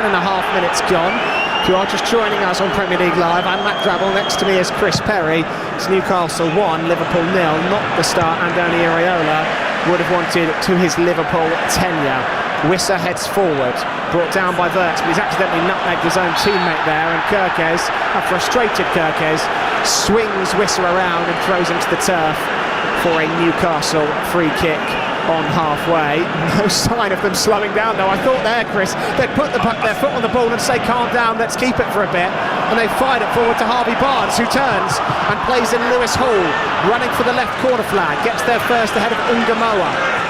1.5 minutes gone. If you are just joining us on Premier League Live, I'm Matt Drabble. Next to me is Chris Perry. It's Newcastle 1, Liverpool 0. Not the start Andoni Iraola would have wanted to his Liverpool tenure. Wissa heads forward, brought down by Wirtz, but he's accidentally nutmegged his own teammate there, and Kerkez, a frustrated Kerkez, swings Wissa around and throws him to the turf for a Newcastle free kick on halfway. No sign of them slowing down though. I thought there, Chris, they'd put their foot on the ball and say calm down, let's keep it for a bit, and they fired it forward to Harvey Barnes, who turns and plays in Lewis Hall, running for the left corner flag, gets there first ahead of Ungamoa.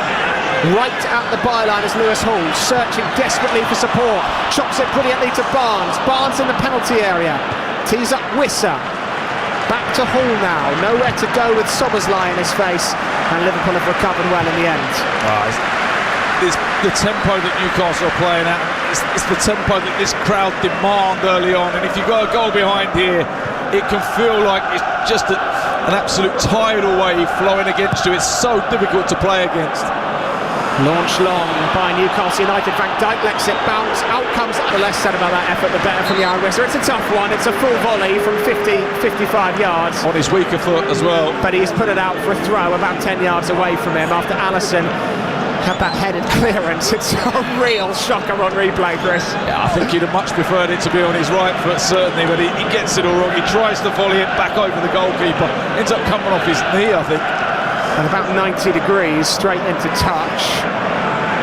Right at the byline is Lewis Hall, searching desperately for support, chops it brilliantly to Barnes. Barnes in the penalty area, tees up Wissa. Back to Hall now, nowhere to go with Szoboszlai in his face, and Liverpool have recovered well in the end. It's the tempo that Newcastle are playing at. It's the tempo that this crowd demand early on, and if you've got a goal behind here, it can feel like it's just an absolute tidal wave flowing against you. It's so difficult to play against. Launch long by Newcastle United. Van Dijk lets it bounce. Out comes, the less said about that effort, the better from Jan Wissa. It's a tough one. It's a full volley from 55 yards. On his weaker foot as well. But he's put it out for a throw about 10 yards away from him after Alisson had that headed clearance. It's a real shocker on replay, Chris. Yeah, I think he'd have much preferred it to be on his right foot, certainly, but he gets it all wrong. He tries to volley it back over the goalkeeper. Ends up coming off his knee, I think. And about 90 degrees straight into touch.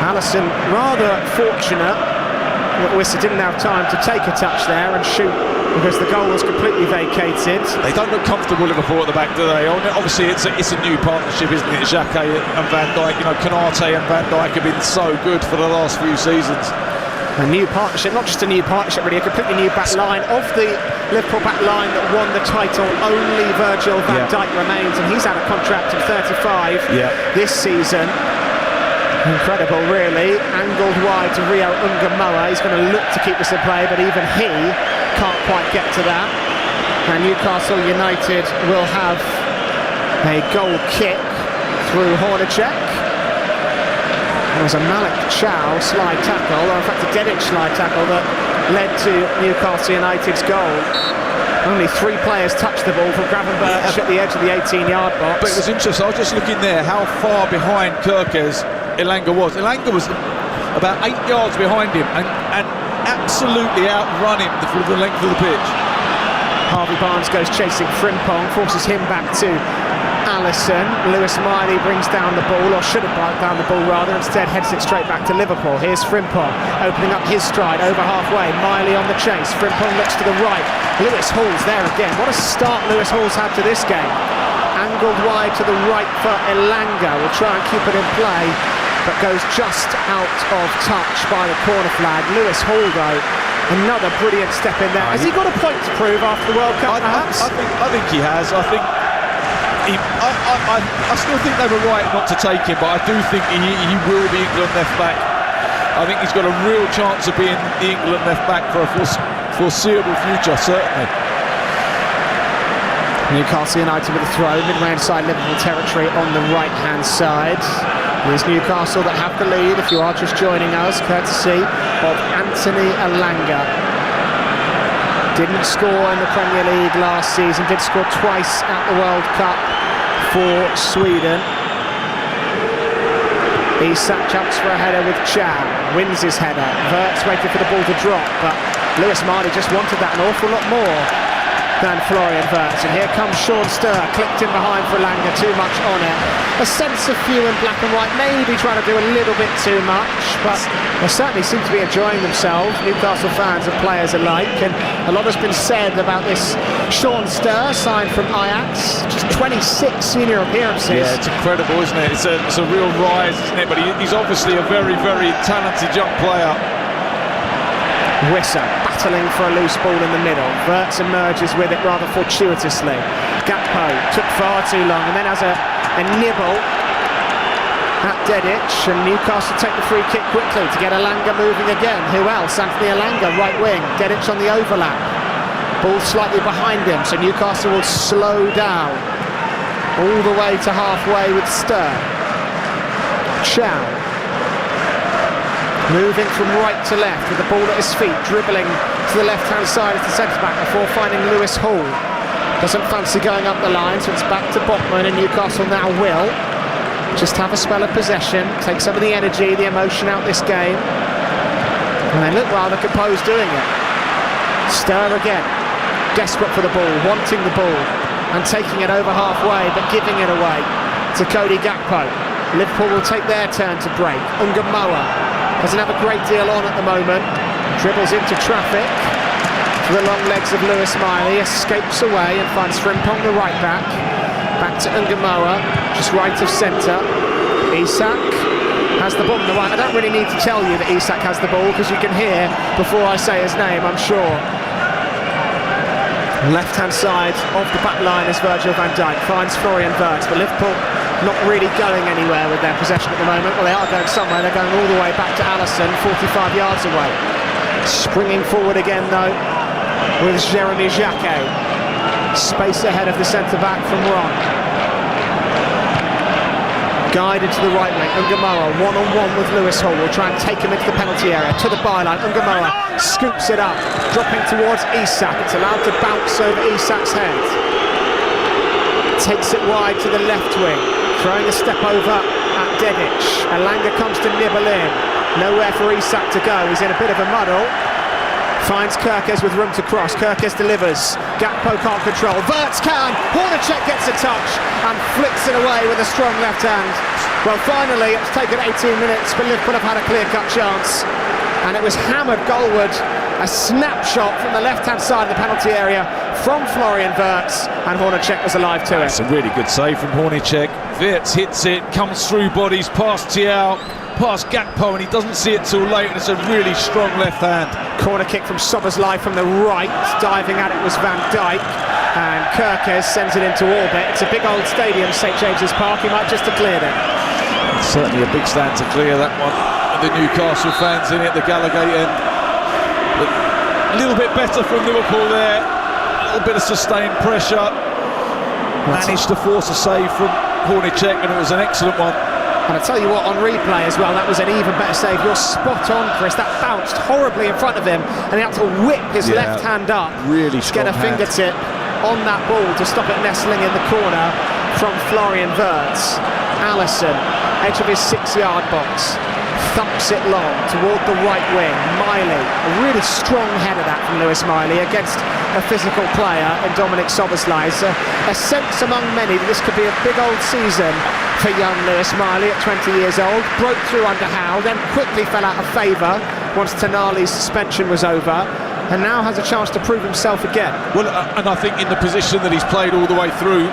Alisson rather fortunate that Wissa didn't have time to take a touch there and shoot, because the goal was completely vacated. They don't look comfortable, Liverpool, at the back, do they? Obviously it's a new partnership, isn't it? Xhaka and Van Dijk. You know, Konate and Van Dijk have been so good for the last few seasons. A new partnership, not just a new partnership really, a completely new back line. Of the Liverpool back line that won the title, only Virgil van Dijk remains, and he's out of contract at 35 this season. Incredible, really. Angled wide to Rio Ungamoa. He's going to look to keep this in play, but even he can't quite get to that. And Newcastle United will have a goal kick through Hornacek. There was a Malik Chow slide tackle, or in fact a Dedic slide tackle that led to Newcastle United's goal. Only 3 players touched the ball from Gravenberch at the edge of the 18-yard box. But it was interesting, I was just looking there how far behind Kerkez Elanga was. Elanga was about 8 yards behind him and absolutely outrun him for the length of the pitch. Harvey Barnes goes chasing Frimpong, forces him back to Alisson. Lewis Miley brings down the ball, or should have brought down the ball rather, instead heads it straight back to Liverpool. Here's Frimpong opening up his stride over halfway. Miley on the chase. Frimpong looks to the right. Lewis Hall's there again. What a start Lewis Hall's had to this game. Angled wide to the right for Elanga. Will try and keep it in play, but goes just out of touch by the corner flag. Lewis Hall, though, another brilliant step in there. Has he got a point to prove after the World Cup, perhaps? I think he has. I still think they were right not to take him, but I do think he will be England left back. I think he's got a real chance of being the England left back for a foreseeable future, certainly. Newcastle United with a throw, midway inside Liverpool territory on the right-hand side. Here's Newcastle that have the lead, if you are just joining us, courtesy of Anthony Elanga. Didn't score in the Premier League last season, did score twice at the World Cup for Sweden. Isak jumps for a header with Chow, wins his header. Wirtz waited for the ball to drop, but Lewis Miley just wanted that an awful lot more than Florian Wirtz. And here comes Sean Sturr, clipped in behind for Elanga, too much on it. A sense of few in black and white, maybe trying to do a little bit too much, but they certainly seem to be enjoying themselves, Newcastle fans and players alike. And a lot has been said about this Sean Sturr, signed from Ajax, just 26 senior appearances. Yeah, it's incredible, isn't it? It's a real rise, isn't it? But he's obviously a very, very talented young player. Wissa battling for a loose ball in the middle. Wirtz emerges with it rather fortuitously. Gakpo took far too long and then has a nibble at Dedic, and Newcastle take the free kick quickly to get Elanga moving again. Who else? Anthony Elanga, right wing. Dedic on the overlap. Ball slightly behind him, so Newcastle will slow down all the way to halfway with Sturr. Chow moving from right to left with the ball at his feet, dribbling to the left-hand side as the centre-back before finding Lewis Hall. Doesn't fancy going up the line, so it's back to Botman, and Newcastle now will just have a spell of possession, take some of the energy, the emotion out this game, and they look rather composed doing it. Stir again, desperate for the ball, wanting the ball, and taking it over halfway, but giving it away to Cody Gakpo. Liverpool will take their turn to break. Ungamoa doesn't have a great deal on at the moment, dribbles into traffic to the long legs of Lewis Miley, escapes away and finds Frimpong, the right back. Back to Ungamoa, just right of centre. Isak has the ball on the right. I don't really need to tell you that Isak has the ball, because you can hear before I say his name, I'm sure. Left-hand side of the back line is Virgil van Dijk, finds Florian Wirtz, but Liverpool not really going anywhere with their possession at the moment. Well, they are going somewhere, they're going all the way back to Alisson, 45 yards away. Springing forward again though with Jeremy Jacquet. Space ahead of the centre-back from Ron. Guided to the right wing, Ungamoa one-on-one with Lewis Hall, will try and take him into the penalty area, to the byline. Ungamoa scoops it up, dropping towards Isak. It's allowed to bounce over Isak's head. Takes it wide to the left wing, throwing a step over at Dedic. Elanga comes to nibble in. Nowhere for Isak to go, he's in a bit of a muddle. Finds Kerkez with room to cross. Kerkez delivers. Gakpo can't control. Wirtz can. Hornacek gets a touch and flicks it away with a strong left hand. Well, finally, it's taken 18 minutes, but Liverpool have had a clear-cut chance. And it was hammered goalward. A snapshot from the left-hand side of the penalty area from Florian Wirtz, and Hornacek was alive to it. It's a really good save from Hornacek. Wirtz hits it, comes through bodies, past Thiaw, past Gakpo, and he doesn't see it till late, and it's a really strong left hand. Corner kick from Szoboszlai from the right, diving at it was Van Dijk, and Kerkez sends it into orbit. It's a big old stadium, St James's Park, he might just have cleared it. It's certainly a big stand to clear that one, with the Newcastle fans in it, the Gallowgate end. But a little bit better from Liverpool there, a little bit of sustained pressure, managed to force a save from Hornacek, and it was an excellent one. And I tell you what, on replay as well, that was an even better save. You're spot on, Chris. That bounced horribly in front of him, and he had to whip his left hand up really to get a fingertip on that ball to stop it nestling in the corner from Florian Wirtz. Alisson, edge of his 6-yard box, thumps it long toward the right wing. Miley, a really strong header that from Lewis Miley against a physical player in Dominic Szoboszlai. So a sense among many that this could be a big old season for young Lewis Miley at 20 years old. Broke through under Howe, then quickly fell out of favour once Tonali's suspension was over, and now has a chance to prove himself again. Well, and I think in the position that he's played all the way through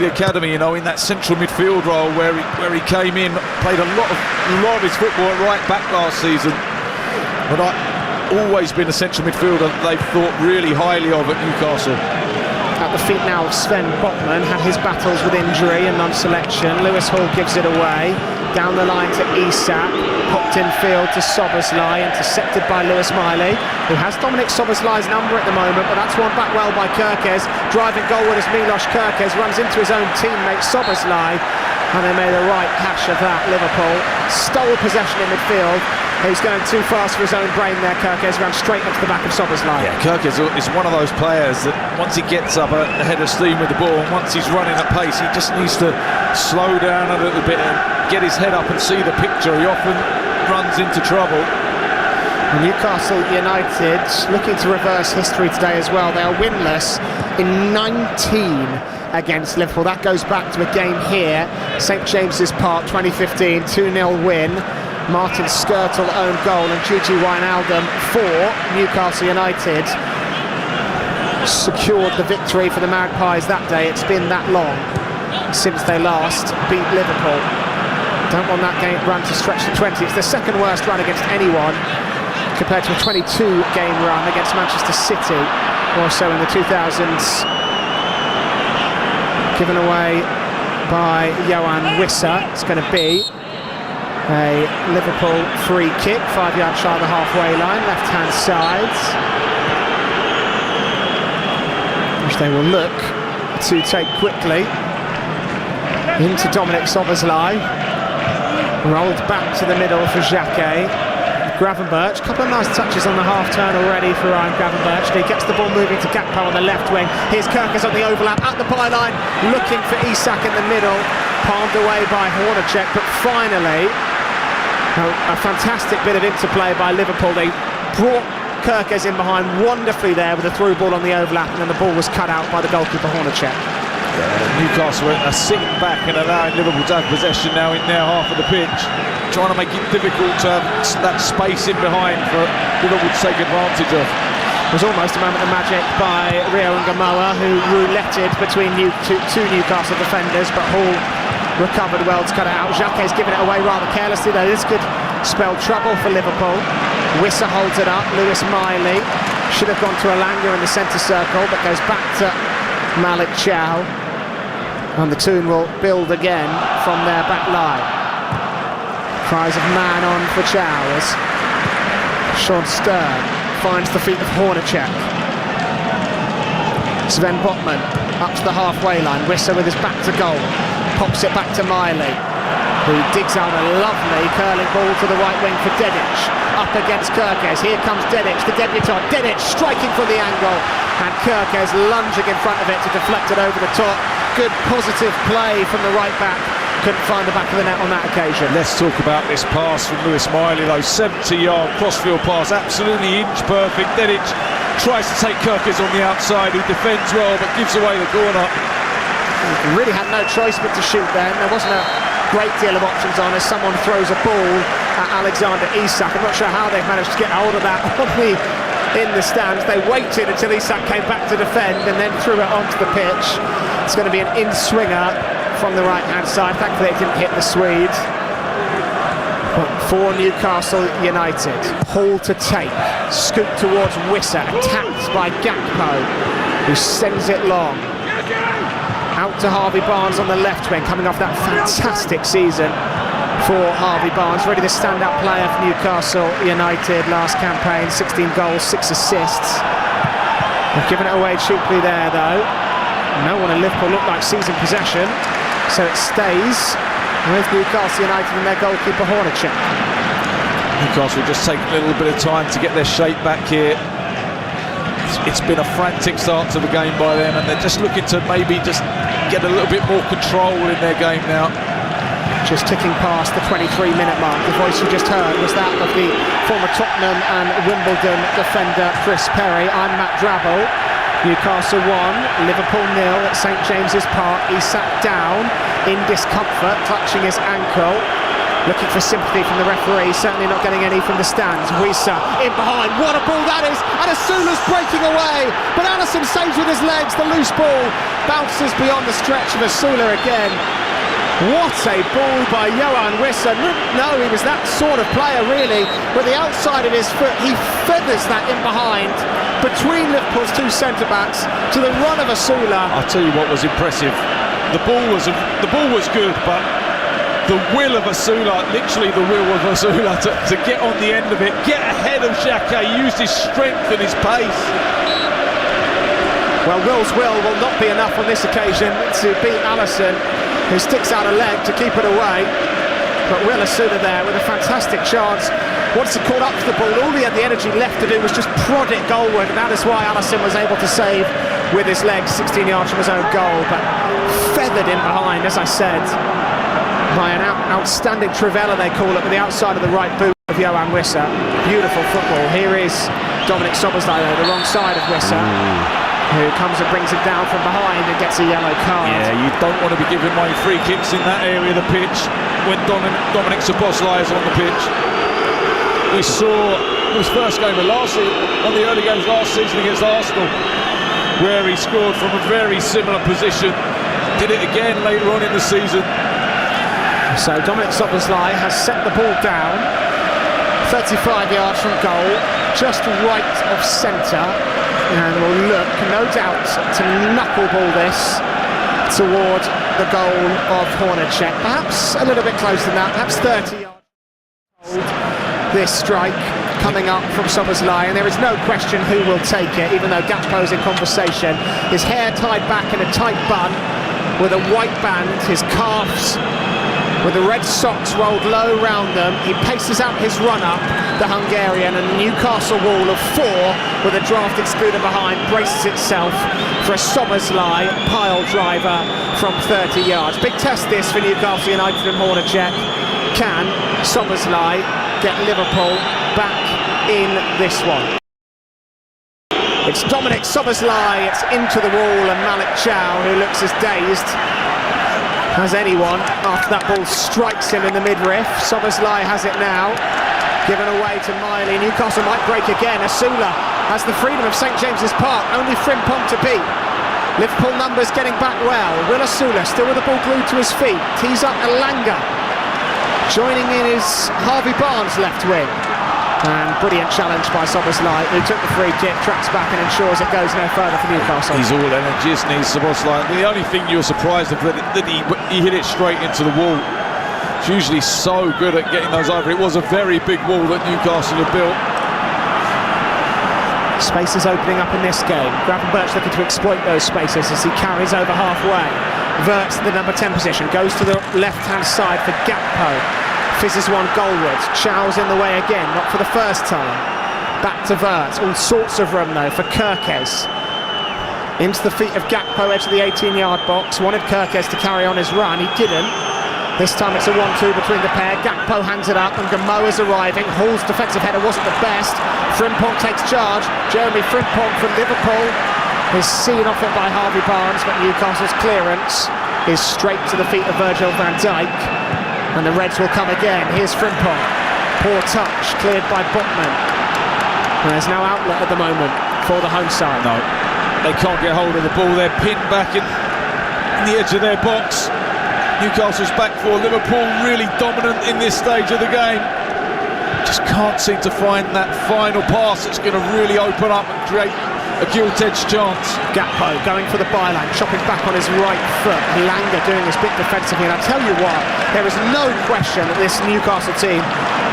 the academy, you know, in that central midfield role where he came in, played a lot of his football at right back last season. But always been a central midfielder that they've thought really highly of at Newcastle. At the feet now of Sven Botman, had his battles with injury and non-selection. Lewis Hall gives it away, down the line to Isak, popped in field to Szoboszlai, intercepted by Lewis Miley, who has Dominic Szoboszlai's number at the moment, but that's won back well by Kerkez. Driving goalward as Milos Kerkez runs into his own teammate Szoboszlai, and they made a right hash of that. Liverpool stole possession in midfield. He's going too fast for his own brain there, Kerkez, ran straight into the back of Szoboszlai. Yeah, Kerkez is one of those players that once he gets up a head of steam with the ball, and once he's running at pace, he just needs to slow down a little bit and get his head up and see the picture. He often runs into trouble. Newcastle United looking to reverse history today as well. They are winless in 19 against Liverpool. That goes back to a game here, St James's Park, 2015, 2-0 win. Martin Skirtle own goal, and Gigi Wijnaldum for Newcastle United secured the victory for the Magpies that day. It's been that long since they last beat Liverpool. Don't want that game run to stretch to 20. It's the second worst run against anyone, compared to a 22-game run against Manchester City, also in the 2000s, given away by Johan Wissa. It's going to be a Liverpool free kick, 5 yards shy of the halfway line, left-hand side, which they will look to take quickly into Dominic Szoboszlai. Rolled back to the middle for Jacquet. Gravenberch, a couple of nice touches on the half turn already for Ryan Gravenberch. He gets the ball moving to Gakpo on the left wing. Here's Kirkers on the overlap at the byline, looking for Isak in the middle, palmed away by Hornacek, but finally a fantastic bit of interplay by Liverpool. They brought Kirkers in behind wonderfully there with a through ball on the overlap, and then the ball was cut out by the goalkeeper Hornacek. Newcastle are sitting back and allowing Liverpool to have possession now in their half of the pitch, trying to make it difficult to have that space in behind for Liverpool to take advantage of. It was almost a moment of magic by Rio Ngamoa, who rouletted between two Newcastle defenders, but Hall recovered well to cut it out. Jacquet's given it away rather carelessly, though. This could spell trouble for Liverpool. Wissa holds it up. Lewis Miley should have gone to Elanga in the centre circle, but goes back to Malik Chow. And the tune will build again from their back line. Cries of man on for Chow as Sean Stern finds the feet of Hornacek. Sven Botman up to the halfway line. Wissa with his back to goal. Pops it back to Miley, who digs out a lovely curling ball to the right wing for Dedic. Up against Kirkes. Here comes Dedic, the debutant. Dedic striking from the angle, and Kirkes lunging in front of it to deflect it over the top. Good positive play from the right back. Couldn't find the back of the net on that occasion. Let's talk about this pass from Lewis Miley, though. 70-yard crossfield pass, absolutely inch perfect. Dedic tries to take Kirkes on the outside, who defends well but gives away the corner. Really had no choice but to shoot then. There wasn't a great deal of options on as someone throws a ball at Alexander Isak. I'm not sure how they've managed to get hold of that in the stands. They waited until Isak came back to defend and then threw it onto the pitch. It's going to be an in-swinger from the right-hand side. Thankfully it didn't hit the Swede. But for Newcastle United, Hall to take, scoop towards Wissa, attacked by Gakpo, who sends it long. Out to Harvey Barnes on the left wing, coming off that fantastic season for Harvey Barnes. Really the standout player for Newcastle United last campaign. 16 goals, 6 assists. They've given it away cheaply there, though. No one in Liverpool looked like seizing possession, so it stays with Newcastle United and their goalkeeper Hornacek. Newcastle just take a little bit of time to get their shape back here. It's been a frantic start to the game by them, and they're just looking to maybe just get a little bit more control in their game now. Just ticking past the 23-minute mark. The voice you just heard was that of the former Tottenham and Wimbledon defender Chris Perry. I'm Matt Drabble. Newcastle 1, Liverpool 0 at St James's Park. He sat down in discomfort, clutching his ankle, looking for sympathy from the referee, certainly not getting any from the stands. Wissa in behind, what a ball that is, and Asula's breaking away, but Alisson saves with his legs. The loose ball bounces beyond the stretch of Asula again. What a ball by Johan Wissa. No, he was that sort of player really. With the outside of his foot, he feathers that in behind between Liverpool's two centre-backs to the run of Asula. I'll tell you what was impressive. The ball was good, but the will of Asula, literally the will of Asula to get on the end of it, get ahead of Xhaka, used his strength and his pace. Well, Will's will not be enough on this occasion to beat Alisson, who sticks out a leg to keep it away. But Will Asula there with a fantastic chance. Once he caught up to the ball, all he had the energy left to do was just prod it goalward, and that is why Alisson was able to save with his legs 16 yards from his own goal, but feathered in behind, as I said, by an outstanding Trivela, they call it, with the outside of the right boot of Johan Wissa. Beautiful football. Here is Dominic Szoboszlai, the wrong side of Wissa, who comes and brings it down from behind and gets a yellow card. Yeah, you don't want to be giving away free kicks in that area of the pitch when Dominic Szoboszlai is on the pitch. We saw his first game of last season, one of the early games last season against Arsenal, where he scored from a very similar position. Did it again later on in the season. So Dominic Szoboszlai has set the ball down 35 yards from goal, just right of centre, and will look, no doubt, to knuckleball this toward the goal of Hornacek. Perhaps a little bit closer than that, perhaps 30 yards. This strike coming up from Szoboszlai, and there is no question who will take it, even though Gakpo's in conversation. His hair tied back in a tight bun with a white band, his calves with the red socks rolled low round them. He paces out his run-up, the Hungarian, and the Newcastle wall of 4 with a drafted scooter behind braces itself for a Szoboszlai pile driver from 30 yards. Big test this for Newcastle United and Hornacek. Can Szoboszlai get Liverpool back in this one? It's Dominic Szoboszlai, it's into the wall, and Malik Chow, who looks as dazed as anyone after that ball strikes him in the midriff. Szoboszlai has it now, given away to Miley. Newcastle might break again. Asula has the freedom of St James's Park, only Frimpong to beat. Liverpool numbers getting back well. Will Asula still with the ball glued to his feet, tees up Elanga. Joining in is Harvey Barnes, left wing. And brilliant challenge by Szoboszlai, who took the free kick, tracks back and ensures it goes no further for Newcastle. He's all energy, isn't he, Szoboszlai? The only thing you were surprised of that he hit it straight into the wall. He's usually so good at getting those over. It was a very big wall that Newcastle had built. Spaces opening up in this game. Gravenberch looking to exploit those spaces as he carries over halfway. Verts to the number 10 position, goes to the left-hand side for Gakpo. Fizzes one goalward. Chow's in the way again, not for the first time. Back to Verts. All sorts of room though for Kerkez. Into the feet of Gakpo, edge of the 18-yard box. Wanted Kerkez to carry on his run. He didn't. This time it's a 1-2 between the pair. Gakpo hands it up and Gamoa's arriving. Hall's defensive header wasn't the best. Frimpong takes charge. Jeremy Frimpong from Liverpool is seen off it by Harvey Barnes, but Newcastle's clearance is straight to the feet of Virgil van Dijk. And the Reds will come again. Here's Frimpong. Poor touch, cleared by Botman. And there's no outlet at the moment for the home side. No, they can't get hold of the ball. They're pinned back in the edge of their box. Newcastle's back four. Liverpool really dominant in this stage of the game. Just can't seem to find that final pass that's going to really open up and create a gilt-edged chance. Gakpo going for the byline, chopping back on his right foot. Elanga doing his bit defensively. And I'll tell you what, there is no question that this Newcastle team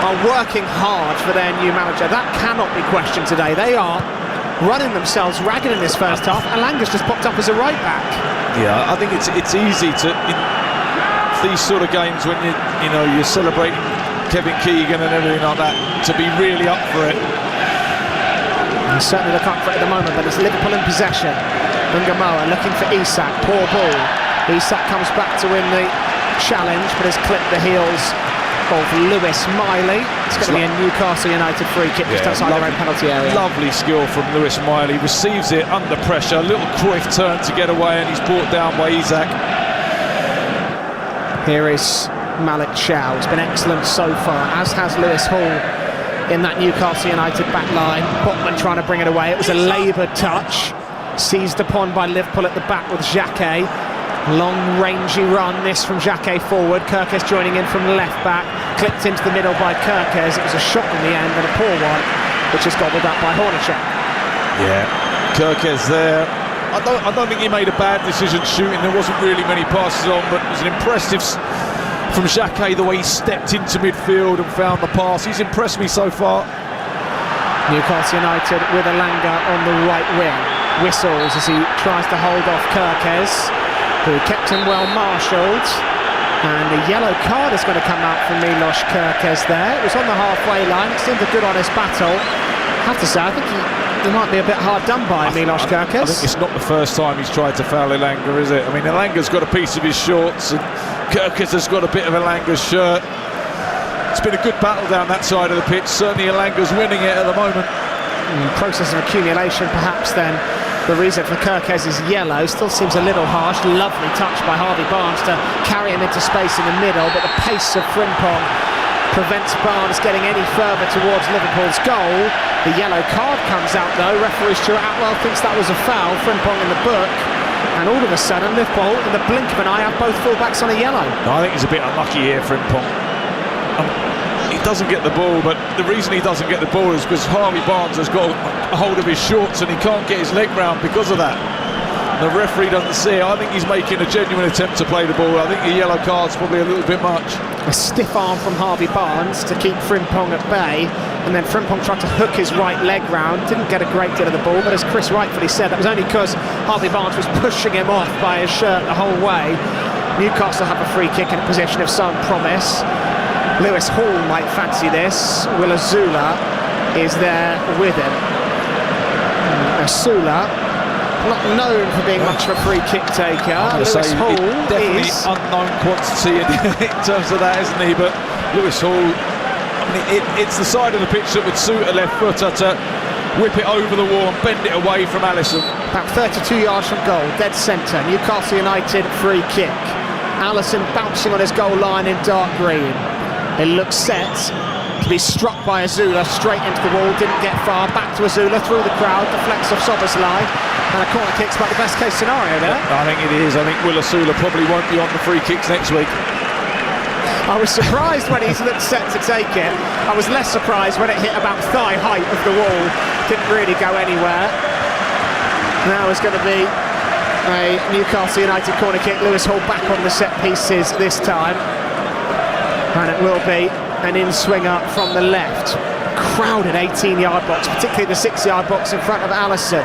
are working hard for their new manager. That cannot be questioned today. They are running themselves ragged in this first half. Elanga's just popped up as a right back. Yeah, I think it's easy to in these sort of games when you're celebrating Kevin Keegan and everything like that to be really up for it. And certainly look up for it at the moment, but it's Liverpool in possession. Gamoa looking for Isak, poor ball. Isak comes back to win the challenge, but has clipped the heels of Lewis Miley. It's going to be a Newcastle United free kick just outside their own penalty area. Lovely skill from Lewis Miley, receives it under pressure, a little Cruyff turn to get away, and he's brought down by Isak. Here is Malik Chow. It's been excellent so far, as has Lewis Hall in that Newcastle United back line. Botman trying to bring it away. It was a laboured touch, seized upon by Liverpool at the back with Xhaka. Long rangy run this from Xhaka forward. Kerkez joining in from left back, clipped into the middle by Kerkez. It was a shot in the end and a poor one, which is gobbled up by Hornacek. Yeah, Kerkez there. I don't think he made a bad decision shooting. There wasn't really many passes on, but it was an impressive from Xhaka, the way he stepped into midfield and found the pass. He's impressed me so far. Newcastle United with Elanga on the right wing. Whistles as he tries to hold off Kerkez, who kept him well marshalled. And a yellow card is going to come out from Milos Kerkez there. It was on the halfway line. It seemed a good honest battle. I have to say, I think he might be a bit hard done by Milos Kerkez. I think it's not the first time he's tried to foul Elanga, is it? I mean, Elanga's got a piece of his shorts and Kerkez has got a bit of Elanga's shirt. It's been a good battle down that side of the pitch. Certainly Elanga's winning it at the moment. Process of accumulation perhaps then. The reason for Kerkez is yellow. Still seems a little harsh. Lovely touch by Harvey Barnes to carry him into space in the middle, but the pace of Frimpong prevents Barnes getting any further towards Liverpool's goal. The yellow card comes out though. Referee Stuart Atwell thinks that was a foul. Frimpong in the book. And all of a sudden, Liverpool, in the blink of an eye, have both fullbacks on a yellow. No, I think he's a bit unlucky here, Frimpong. He doesn't get the ball, but the reason he doesn't get the ball is because Harvey Barnes has got a hold of his shorts and he can't get his leg round because of that. The referee doesn't see it. I think he's making a genuine attempt to play the ball. I think the yellow card's probably a little bit much. A stiff arm from Harvey Barnes to keep Frimpong at bay, and then Frimpong tried to hook his right leg round. Didn't get a great deal of the ball, but as Chris rightfully said, that was only because Harvey Barnes was pushing him off by his shirt the whole way. Newcastle have a free kick in a position of some promise. Lewis Hall might fancy this. Will Azula is there with him. Azula, not known for being much of a free kick taker. Lewis Hall definitely is unknown quantity in terms of that, isn't he? But Lewis Hall, I mean, it's the side of the pitch that would suit a left footer to whip it over the wall and bend it away from Alisson. About 32 yards from goal, dead centre. Newcastle United free kick. Alisson bouncing on his goal line in dark green. It looks set to be struck by Azula straight into the wall. Didn't get far. Back to Azula through the crowd. Deflects off Soboslai. And a corner kick's about the best case scenario there. I think it is. I think Will Azula probably won't be on the free kicks next week. I was surprised when he's looked set to take it. I was less surprised when it hit about thigh height of the wall. Didn't really go anywhere. Now it's going to be a Newcastle United corner kick. Lewis Hall back on the set pieces this time. And it will be an in-swinger from the left. Crowded 18-yard box, particularly the 6-yard box in front of Alisson.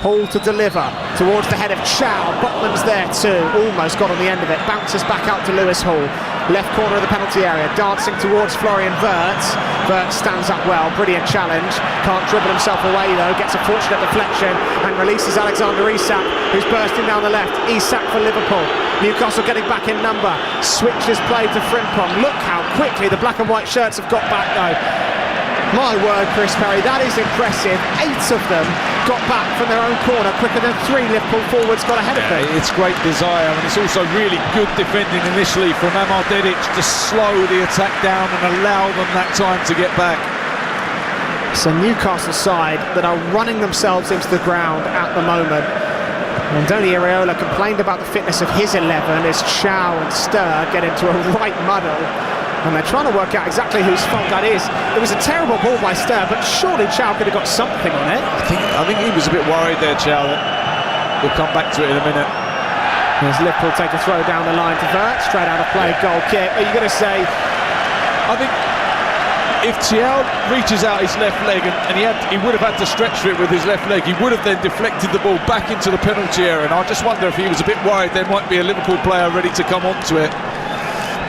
Hall to deliver towards the head of Chow. Botman's there too, almost got on the end of it. Bounces back out to Lewis Hall. Left corner of the penalty area, dancing towards Florian Wirtz. Wirtz stands up well, brilliant challenge. Can't dribble himself away though, gets a fortunate deflection and releases Alexander Isak, who's bursting down the left. Isak for Liverpool. Newcastle getting back in number. Switches play to Frimpong. Look how quickly the black and white shirts have got back though. My word, Chris Perry, that is impressive. 8 of them got back from their own corner quicker than 3 Liverpool forwards got ahead of them. It's great desire, and it's also really good defending initially from Amar Dedic to slow the attack down and allow them that time to get back. It's a Newcastle side that are running themselves into the ground at the moment. And Andoni Iraola complained about the fitness of his 11 as Chow and Sturr get into a right muddle. And they're trying to work out exactly whose fault that is. It was a terrible ball by Sturr, but surely Chow could have got something on it. I think he was a bit worried there, Chow. We'll come back to it in a minute. As Liverpool take a throw down the line to Wirtz, straight out of play, goal kick. Are you going to say? I think if Chow reaches out his left leg, and he would have had to stretch for it with his left leg, he would have then deflected the ball back into the penalty area. And I just wonder if he was a bit worried there might be a Liverpool player ready to come onto it.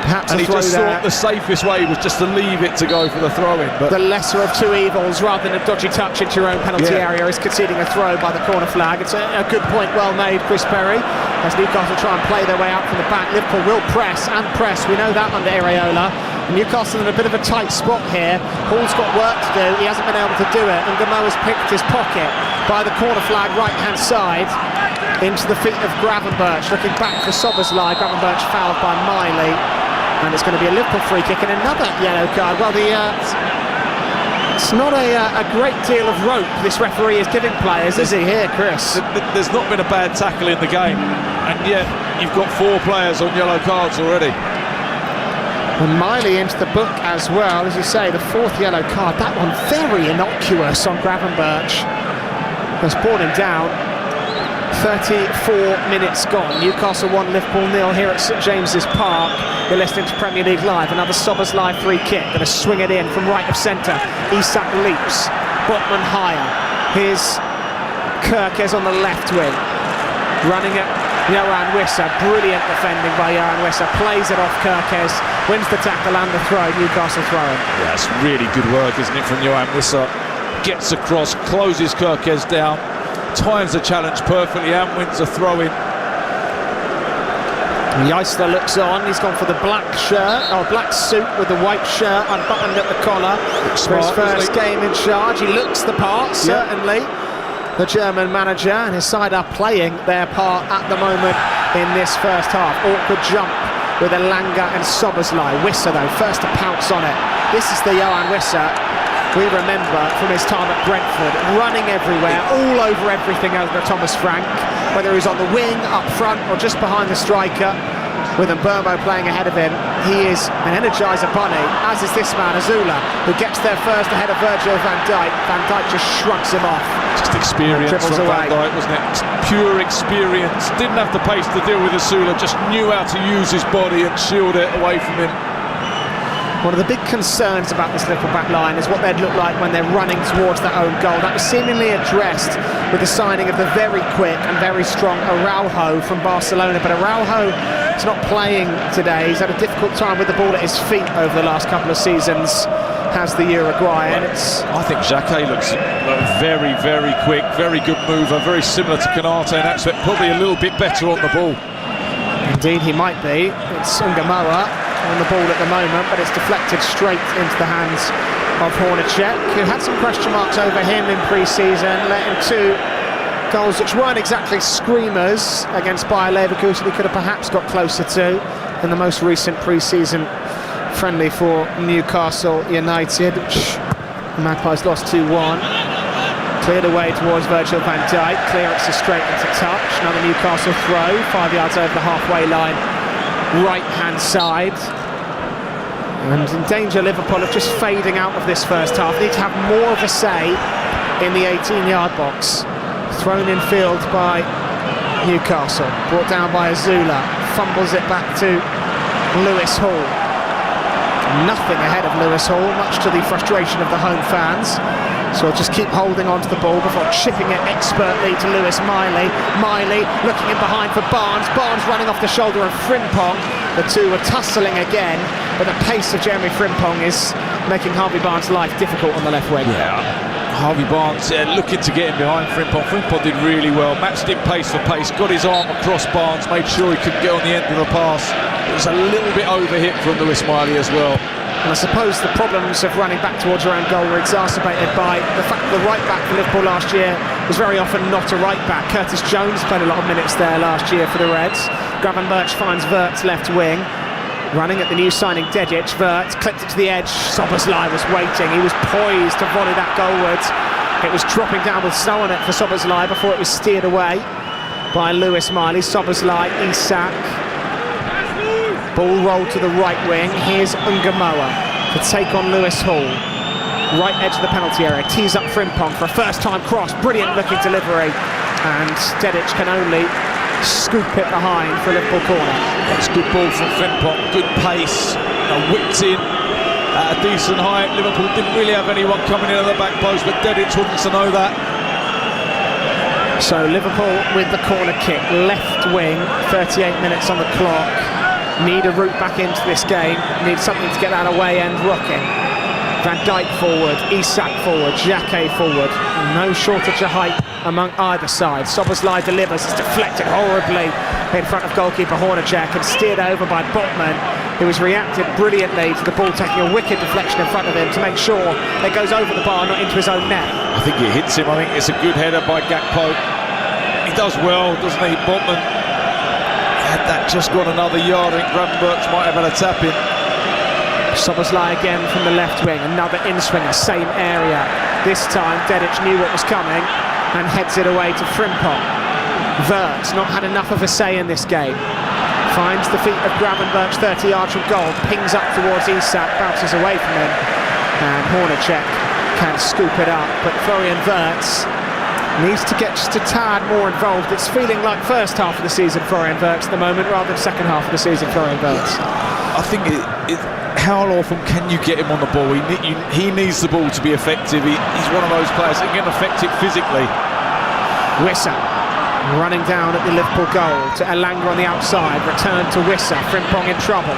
Perhaps and he just thought the safest way was just to leave it to go for the throw-in. But the lesser of two evils, rather than a dodgy touch into your own penalty area, is conceding a throw by the corner flag. It's a good point, well made, Chris Perry. As Newcastle try and play their way out from the back, Liverpool will press and press. We know that under Iraola. Newcastle in a bit of a tight spot here. Hall's got work to do. He hasn't been able to do it. And Gamo has picked his pocket by the corner flag right-hand side into the feet of Gravenberch. Looking back for Soboslai. Gravenberch fouled by Miley. And it's going to be a Liverpool free kick and another yellow card. Well, it's not a great deal of rope this referee is giving players, is he here, Chris? There's not been a bad tackle in the game, and yet you've got 4 players on yellow cards already. And Miley into the book as well, as you say, the 4th yellow card. That one very innocuous on Gravenberch. Has brought him down. 34 minutes gone. Newcastle 1, Liverpool 0 here at St James's Park. You're listening to Premier League Live. Another Soboslai free kick. Going to swing it in from right of centre. Isak leaps. Botman higher. Here's Kirkes on the left wing. Running at Johan Wissa. Brilliant defending by Johan Wissa. Plays it off Kirkes. Wins the tackle and the throw. Newcastle throwing. Yeah, it's really good work, isn't it, from Johan Wissa. Gets across, closes Kirkes down. Times the challenge perfectly and wins a throw-in. Eisler looks on. He's gone for the black shirt, or black suit with the white shirt unbuttoned at the collar. For his first game in charge, he looks the part, certainly. The German manager and his side are playing their part at the moment in this first half. Awkward jump with Elanga and Soboslai. Wissa though, first to pounce on it. This is the Johan Wissa we remember from his time at Brentford, running everywhere, all over everything over Thomas Frank, whether he's on the wing, up front, or just behind the striker, with Mbeumo playing ahead of him. He is an energizer bunny, as is this man, Azula, who gets there first ahead of Virgil van Dijk. Van Dijk just shrugs him off. Just experience from Van Dijk, wasn't it? Just pure experience. Didn't have the pace to deal with Azula, just knew how to use his body and shield it away from him. One of the big concerns about this Liverpool back line is what they'd look like when they're running towards their own goal. That was seemingly addressed with the signing of the very quick and very strong Araujo from Barcelona. But Araujo Jack's not playing today. He's had a difficult time with the ball at his feet over the last couple of seasons, has the Uruguayan. I think Xhaka looks very, very quick, very good mover, very similar to Konate in that aspect, probably a little bit better on the ball. Indeed, he might be. It's Ungamoa on the ball at the moment, but it's deflected straight into the hands of Hornacek, who had some question marks over him in pre-season, let him 2 goals which weren't exactly screamers against Bayer Leverkusen. He could have perhaps got closer to in the most recent pre-season friendly for Newcastle United, which the Magpies lost 2-1. Cleared away towards Virgil van Dijk. Clearance is straight into touch. Another Newcastle throw, 5 yards over the halfway line, right-hand side. And in danger, Liverpool of just fading out of this first half. Need to have more of a say in the 18-yard box. Thrown in field by Newcastle. Brought down by Azula. Fumbles it back to Lewis Hall. Nothing ahead of Lewis Hall, much to the frustration of the home fans. So he'll just keep holding on to the ball before chipping it expertly to Lewis Miley. Miley looking in behind for Barnes. Barnes running off the shoulder of Frimpong. The two are tussling again, but the pace of Jeremy Frimpong is making Harvey Barnes' life difficult on the left wing. Yeah, Harvey Barnes looking to get in behind Frimpong. Frimpong did really well, matched him pace for pace, got his arm across Barnes, made sure he couldn't get on the end of the pass. It was a little bit overhit from Lewis Miley as well. And I suppose the problems of running back towards your own goal were exacerbated by the fact that the right back for Liverpool last year was very often not a right back. Curtis Jones played a lot of minutes there last year for the Reds. Gravenberch finds Wirtz left wing. Running at the new signing Dedic. Wirtz clipped it to the edge. Soboslai was waiting. He was poised to volley that goalwards. It was dropping down with snow on it for Soboslai before it was steered away by Lewis Miley. Soboslai, Isak. Ball rolled to the right wing. Here's Ungamoa to take on Lewis Hall. Right edge of the penalty area. Tees up Frimpong for a first-time cross. Brilliant looking delivery. And Dedic can only scoop it behind for a Liverpool corner. That's good ball from Frimpong. Good pace. Whipped in at a decent height. Liverpool didn't really have anyone coming in at the back post, but Dedic wants to know that. So Liverpool with the corner kick. Left wing. 38 minutes on the clock. Need a route back into this game. Need something to get that away end rocking. Van Dijk forward, Isak forward, Xhaka forward. No shortage of height among either side. Soboslai delivers, it's deflected horribly in front of goalkeeper Hornacek and steered over by Botman, who has reacted brilliantly to the ball taking a wicked deflection in front of him to make sure it goes over the bar, not into his own net. I think it hits him. I think it's a good header by Gakpo. He does well, doesn't he? Botman had that just gone another yard. I think Gravenberch might have had a tap in. Soboslai again from the left wing, another in-swinger, same area. This time Dedic knew what was coming and heads it away to Frimpong. Wirtz not had enough of a say in this game. Finds the feet of Gravenberch 30 yards from goal, pings up towards Isak, bounces away from him, and Hornacek can scoop it up, but Florian Wirtz needs to get just a tad more involved. It's feeling like first half of the season Florian Wirtz at the moment rather than second half of the season Florian Wirtz. I think how often can you get him on the ball? He needs the ball to be effective. He's one of those players that can affect it physically. Wissa running down at the Liverpool goal to Elanga on the outside. Return to Wissa. Frimpong in trouble.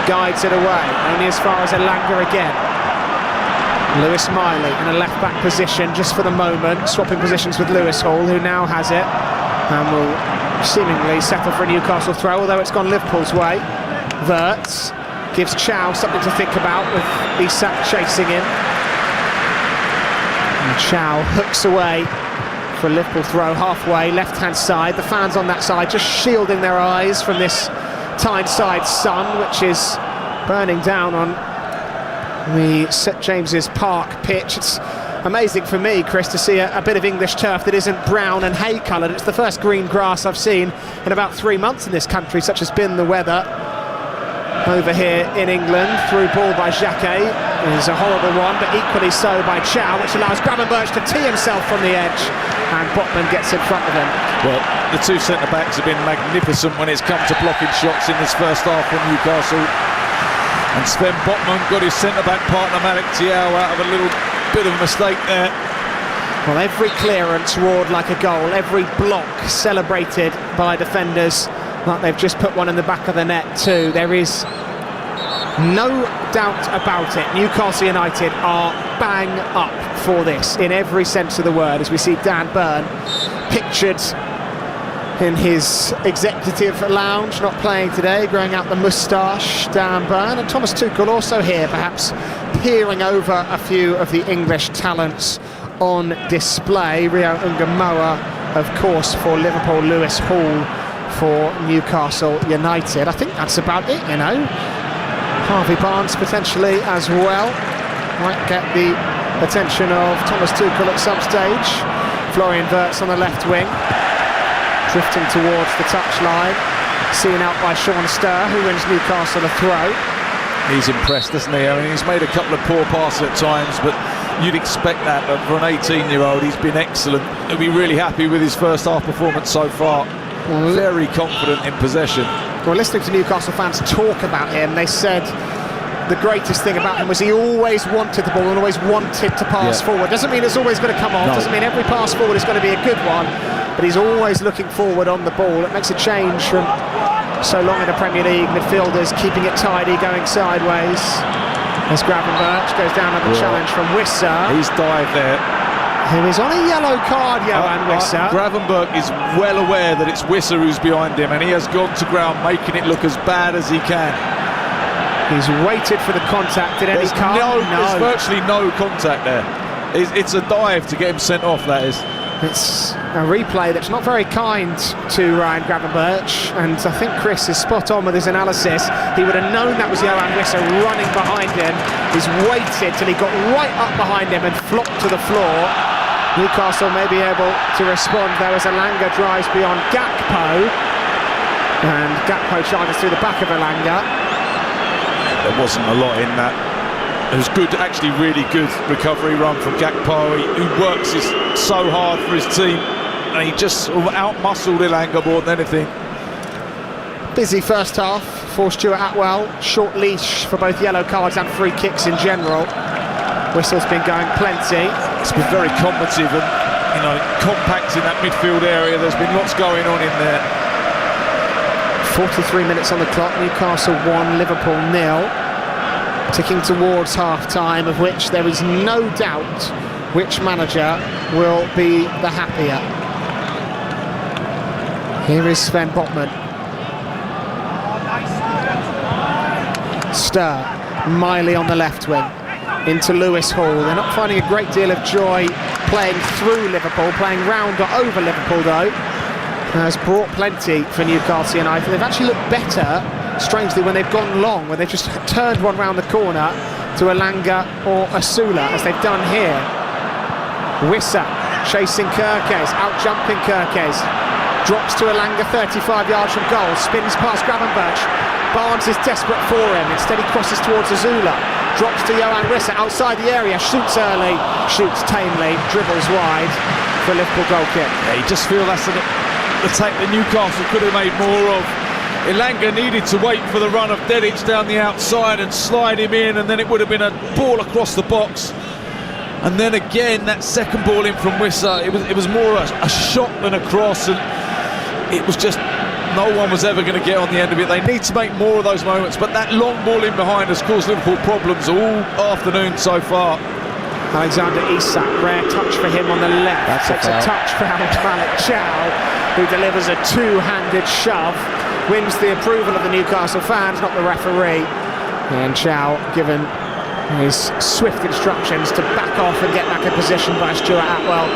Guides it away. Only as far as Elanga again. Lewis Miley in a left-back position just for the moment, swapping positions with Lewis Hall, who now has it and will seemingly settle for a Newcastle throw, although it's gone Liverpool's way. Wirtz gives Chow something to think about with Isak chasing him. And Chow hooks away for a Liverpool throw halfway, left-hand side. The fans on that side just shielding their eyes from this Tyneside sun, which is burning down on the St James's Park pitch. It's amazing for me, Chris, to see a bit of English turf that isn't brown and hay coloured. It's the first green grass I've seen in about 3 months in this country, such has been the weather over here in England. Through ball by Xhaka is a horrible one, but equally so by Chow, which allows Gravenberch to tee himself from the edge, and Botman gets in front of him. Well, the two centre-backs have been magnificent when it's come to blocking shots in this first half from Newcastle. And Sven Botman got his centre-back partner Malik Thiaw out of a little bit of a mistake there. Well, every clearance roared like a goal, every block celebrated by defenders Like they've just put one in the back of the net too. There is no doubt about it. Newcastle United are bang up for this in every sense of the word, as we see Dan Burn pictured in his executive lounge, not playing today, growing out the moustache, Dan Burn, and Thomas Tuchel also here, perhaps peering over a few of the English talents on display. Rio Ungamoa, of course, for Liverpool, Lewis Hall for Newcastle United. I think that's about it, you know. Harvey Barnes potentially as well. Might get the attention of Thomas Tuchel at some stage. Florian Wirtz on the left wing, drifting towards the touchline. Seen out by Sean Sturr, who wins Newcastle a throw. He's impressed, doesn't he? I mean, he's made a couple of poor passes at times, but you'd expect that. But for an 18-year-old, he's been excellent. He'll be really happy with his first half performance so far. Very confident in possession. Well, listening to Newcastle fans talk about him, they said the greatest thing about him was he always wanted the ball and always wanted to pass forward. Doesn't mean it's always going to come off, doesn't mean every pass forward is going to be a good one, but he's always looking forward on the ball. It makes a change from so long in the Premier League, midfielders keeping it tidy, going sideways. As Gravenberch goes down on the challenge from Wissa. He's dived there. Who is on a yellow card, Johan Wissa. Gravenberch is well aware that it's Wissa who's behind him, and he has gone to ground, making it look as bad as he can. He's waited for the contact. Did any card? No. There's virtually no contact there. It's a dive to get him sent off, that is. It's a replay that's not very kind to Ryan Gravenberch, and I think Chris is spot on with his analysis. He would have known that was Johan Wissa running behind him. He's waited till he got right up behind him and flopped to the floor. Newcastle may be able to respond. There as Elanga drives beyond Gakpo, and Gakpo charges through the back of Elanga. There wasn't a lot in that. It was good, actually really good recovery run from Gakpo, who works so hard for his team, and he just sort of out-muscled Elanga more than anything. Busy first half for Stuart Atwell. Short leash for both yellow cards and free kicks in general. Whistle's been going plenty. It's been very combative and, you know, compact in that midfield area. There's been lots going on in there. 43 minutes on the clock. Newcastle 1, Liverpool 0. Ticking towards half-time, of which there is no doubt which manager will be the happier. Here is Sven Botman. Sturr, Miley on the left wing, into Lewis Hall. They're not finding a great deal of joy playing through Liverpool, playing round or over Liverpool though. Has brought plenty for Newcastle United. They've actually looked better, strangely, when they've gone long, when they've just turned one round the corner to Elanga or Asula, as they've done here. Wissa chasing Kirkes, out-jumping Kirkes. Drops to Elanga 35 yards from goal, spins past Gravenberch. Barnes is desperate for him, instead he crosses towards Asula. Drops to Johan Wissa outside the area, shoots early, shoots tamely, dribbles wide for a Liverpool goal kick. Yeah, you just feel that's an attack that Newcastle could have made more of. Elanga needed to wait for the run of Dedic down the outside and slide him in, and then it would have been a ball across the box. And then again, that second ball in from Wissa, it was more a shot than a cross, and it was just, no one was ever going to get on the end of it. They need to make more of those moments, but that long ball in behind has caused Liverpool problems all afternoon so far. Alexander Isak, rare touch for him on the left. It's a touch for Malik Chow, who delivers a two-handed shove, wins the approval of the Newcastle fans, not the referee. And Chow given his swift instructions to back off and get back in position by Stuart Atwell.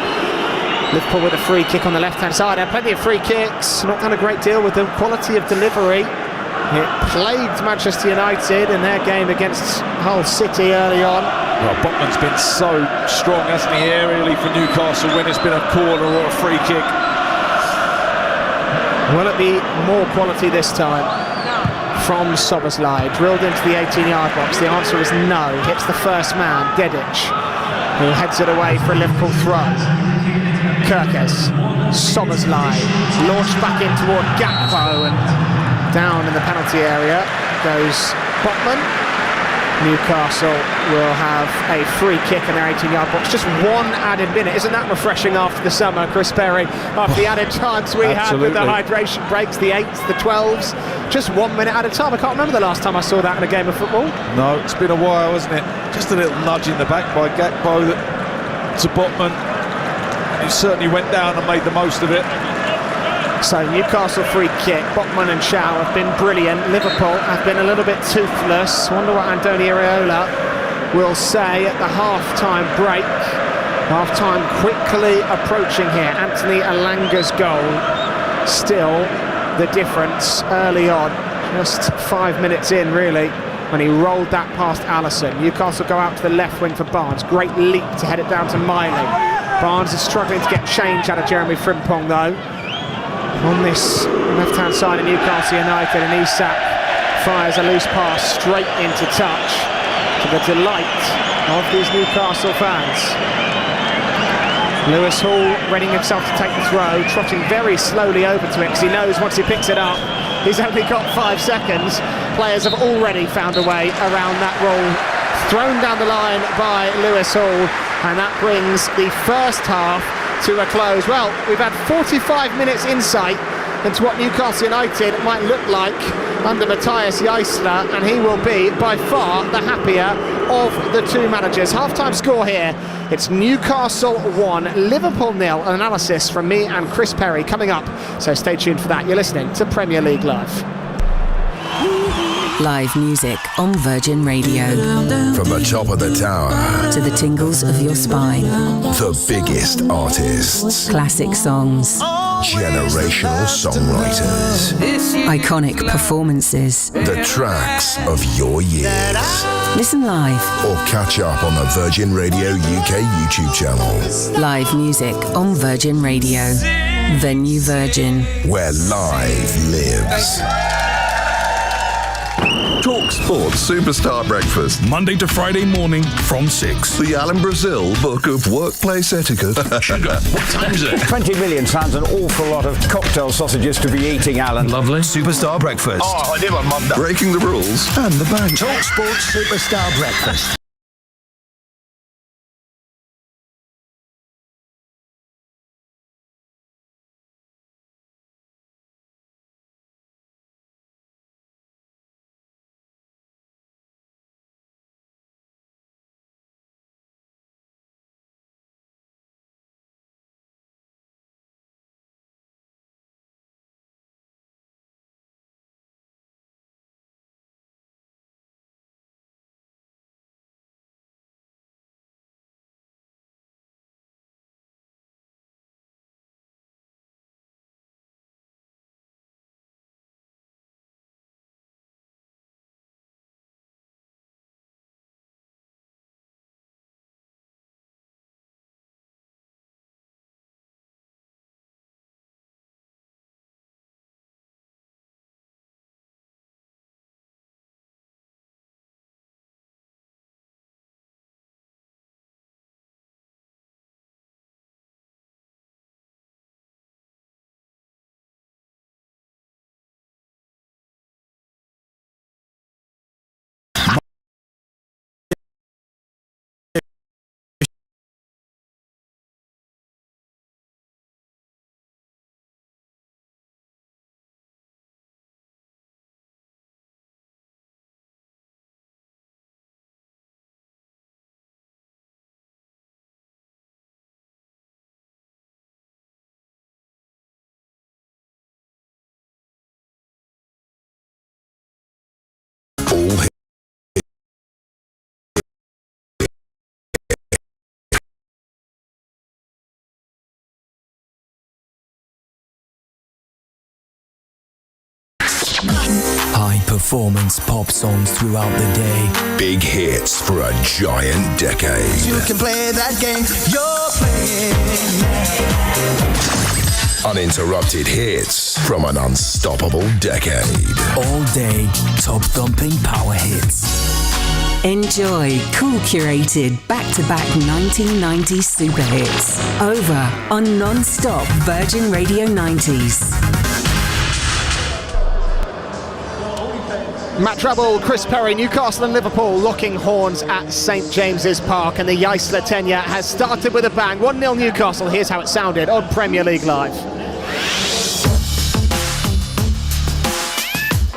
Liverpool with a free kick on the left-hand side. There are plenty of free kicks, not done a great deal with the quality of delivery. It plagued Manchester United in their game against Hull City early on. Well, Botman's been so strong, hasn't he, aerially for Newcastle when it's been a corner or a free kick. Will it be more quality this time? From Szoboszlai, drilled into the 18-yard box. The answer is no. Hits the first man, Dedic, who heads it away for a Liverpool throw. Kirkes, Szoboszlai, launched back in toward Gakpo, and down in the penalty area goes Botman. Newcastle will have a free kick in their 18-yard box. Just one added minute. Isn't that refreshing after the summer, Chris Perry? After the added times we had with the hydration breaks, the 8s, the 12s. Just 1 minute at a time. I can't remember the last time I saw that in a game of football. No, it's been a while, hasn't it? Just a little nudge in the back by Gakpo to Botman. He certainly went down and made the most of it. So Newcastle free kick. Botman and Shaw have been brilliant. Liverpool have been a little bit toothless. Wonder what Andoni Iraola will say at the half-time break. Half-time quickly approaching here. Anthony Elanga's goal still the difference early on. Just 5 minutes in, really, when he rolled that past Alisson. Newcastle go out to the left wing for Barnes. Great leap to head it down to Miley. Barnes is struggling to get change out of Jeremy Frimpong, though. On this left-hand side of Newcastle United, and Isak fires a loose pass straight into touch, to the delight of these Newcastle fans. Lewis Hall readying himself to take the throw, trotting very slowly over to it because he knows once he picks it up he's only got 5 seconds. Players have already found a way around that roll, thrown down the line by Lewis Hall, and that brings the first half to a close. Well, we've had 45 minutes insight into what Newcastle United might look like under Matthias Jaissler, and he will be by far the happier of the two managers. Half-time score here, it's Newcastle 1, Liverpool 0. An analysis from me and Chris Perry coming up, so stay tuned for that. You're listening to Premier League Live. Live music on Virgin Radio. From the top of the tower to the tingles of your spine. The biggest artists. Classic songs. Generational songwriters. Iconic performances. The tracks of your years. Listen live. Or catch up on the Virgin Radio UK YouTube channel. Live music on Virgin Radio. The new Virgin. Where live lives. Talk Sports Superstar Breakfast. Monday to Friday morning from 6. The Alan Brazil Book of Workplace Etiquette. Sugar, what time is it? 20 million sounds an awful lot of cocktail sausages to be eating, Alan. Lovely. Superstar Breakfast. Oh, I did on Monday. Breaking the rules and the bank. Talk Sports Superstar Breakfast. High performance pop songs throughout the day. Big hits for a giant decade. You can play that game you're playing. Uninterrupted hits from an unstoppable decade. All day, top thumping power hits. Enjoy cool curated back-to-back 1990s super hits. Over on non-stop Virgin Radio 90s. Matt Drabble, Chris Perry, Newcastle and Liverpool locking horns at St James's Park, and the Eisler tenure has started with a bang. 1-0 Newcastle. Here's how it sounded on Premier League Live.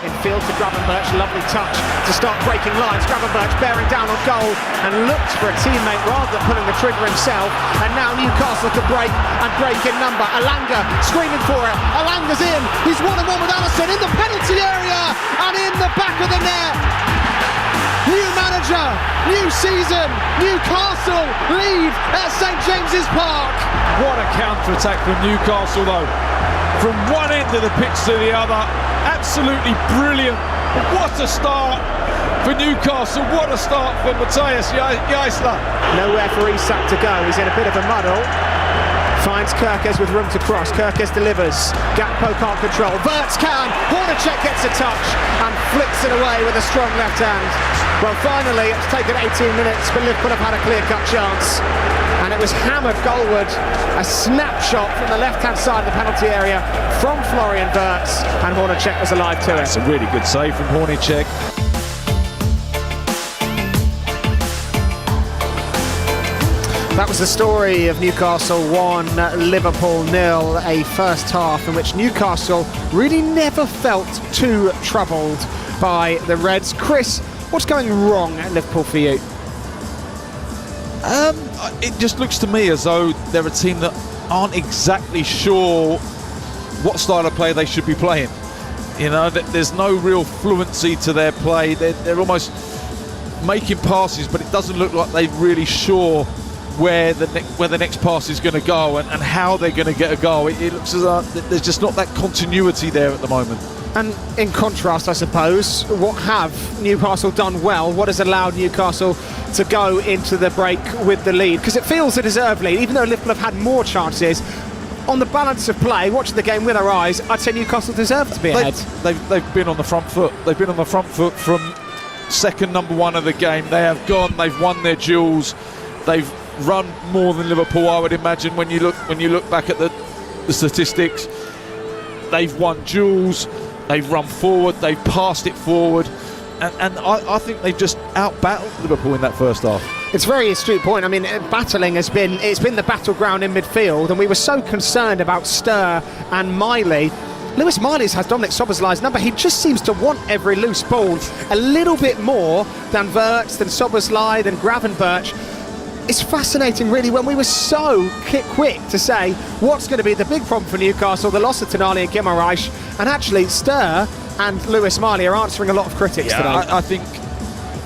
Infield to Gravenberch, lovely touch to start breaking lines. Gravenberch bearing down on goal and looked for a teammate rather than pulling the trigger himself. And now Newcastle could break and break in number. Alanga screaming for it. Alanga's in. He's 1-1 with Allison in the penalty area and in the back of the net. New manager, new season, Newcastle lead at St James's Park. What a counter-attack from Newcastle though. From one end of the pitch to the other, absolutely brilliant. What a start for Newcastle, what a start for Matthias Eisler. Nowhere for Isak to go, he's in a bit of a muddle. Finds Kerkez with room to cross. Kerkez delivers. Gakpo can't control. Wirtz can. Hornacek gets a touch and flicks it away with a strong left hand. Well, finally, it's taken 18 minutes, but Liverpool have had a clear-cut chance. And it was hammered goalward. A snapshot from the left-hand side of the penalty area from Florian Wirtz, and Hornacek was alive to it. It's a really good save from Hornacek. That was the story of Newcastle 1, Liverpool 0, a first half in which Newcastle really never felt too troubled by the Reds. Chris, what's going wrong at Liverpool for you? It just looks to me as though they're a team that aren't exactly sure what style of play they should be playing. You know, there's no real fluency to their play. They're almost making passes, but it doesn't look like they're really sure where the next pass is going to go and how they're going to get a goal. It looks as though there's just not that continuity there at the moment. And in contrast, I suppose, what have Newcastle done well? What has allowed Newcastle to go into the break with the lead? Because it feels a deserved lead, even though Liverpool have had more chances. On the balance of play, watching the game with our eyes, I'd say Newcastle deserve to be ahead. They've been on the front foot. They've been on the front foot from second number one of the game. They have gone. They've won their duels. They've run more than Liverpool, I would imagine. When you look back at the statistics, they've won duels. They've run forward. They've passed it forward. And I think they've just out-battled Liverpool in that first half. It's a very astute point. I mean, battling it's been the battleground in midfield, and we were so concerned about Sturr and Miley. Lewis Miley's has Dominic Szoboszlai's number. He just seems to want every loose ball a little bit more than Wirtz, than Szoboszlai, than Gravenberch. It's fascinating, really, when we were so quick to say what's going to be the big problem for Newcastle, the loss of Tonali and Guimaraes, and actually Sturr and Lewis Miley are answering a lot of critics today. I think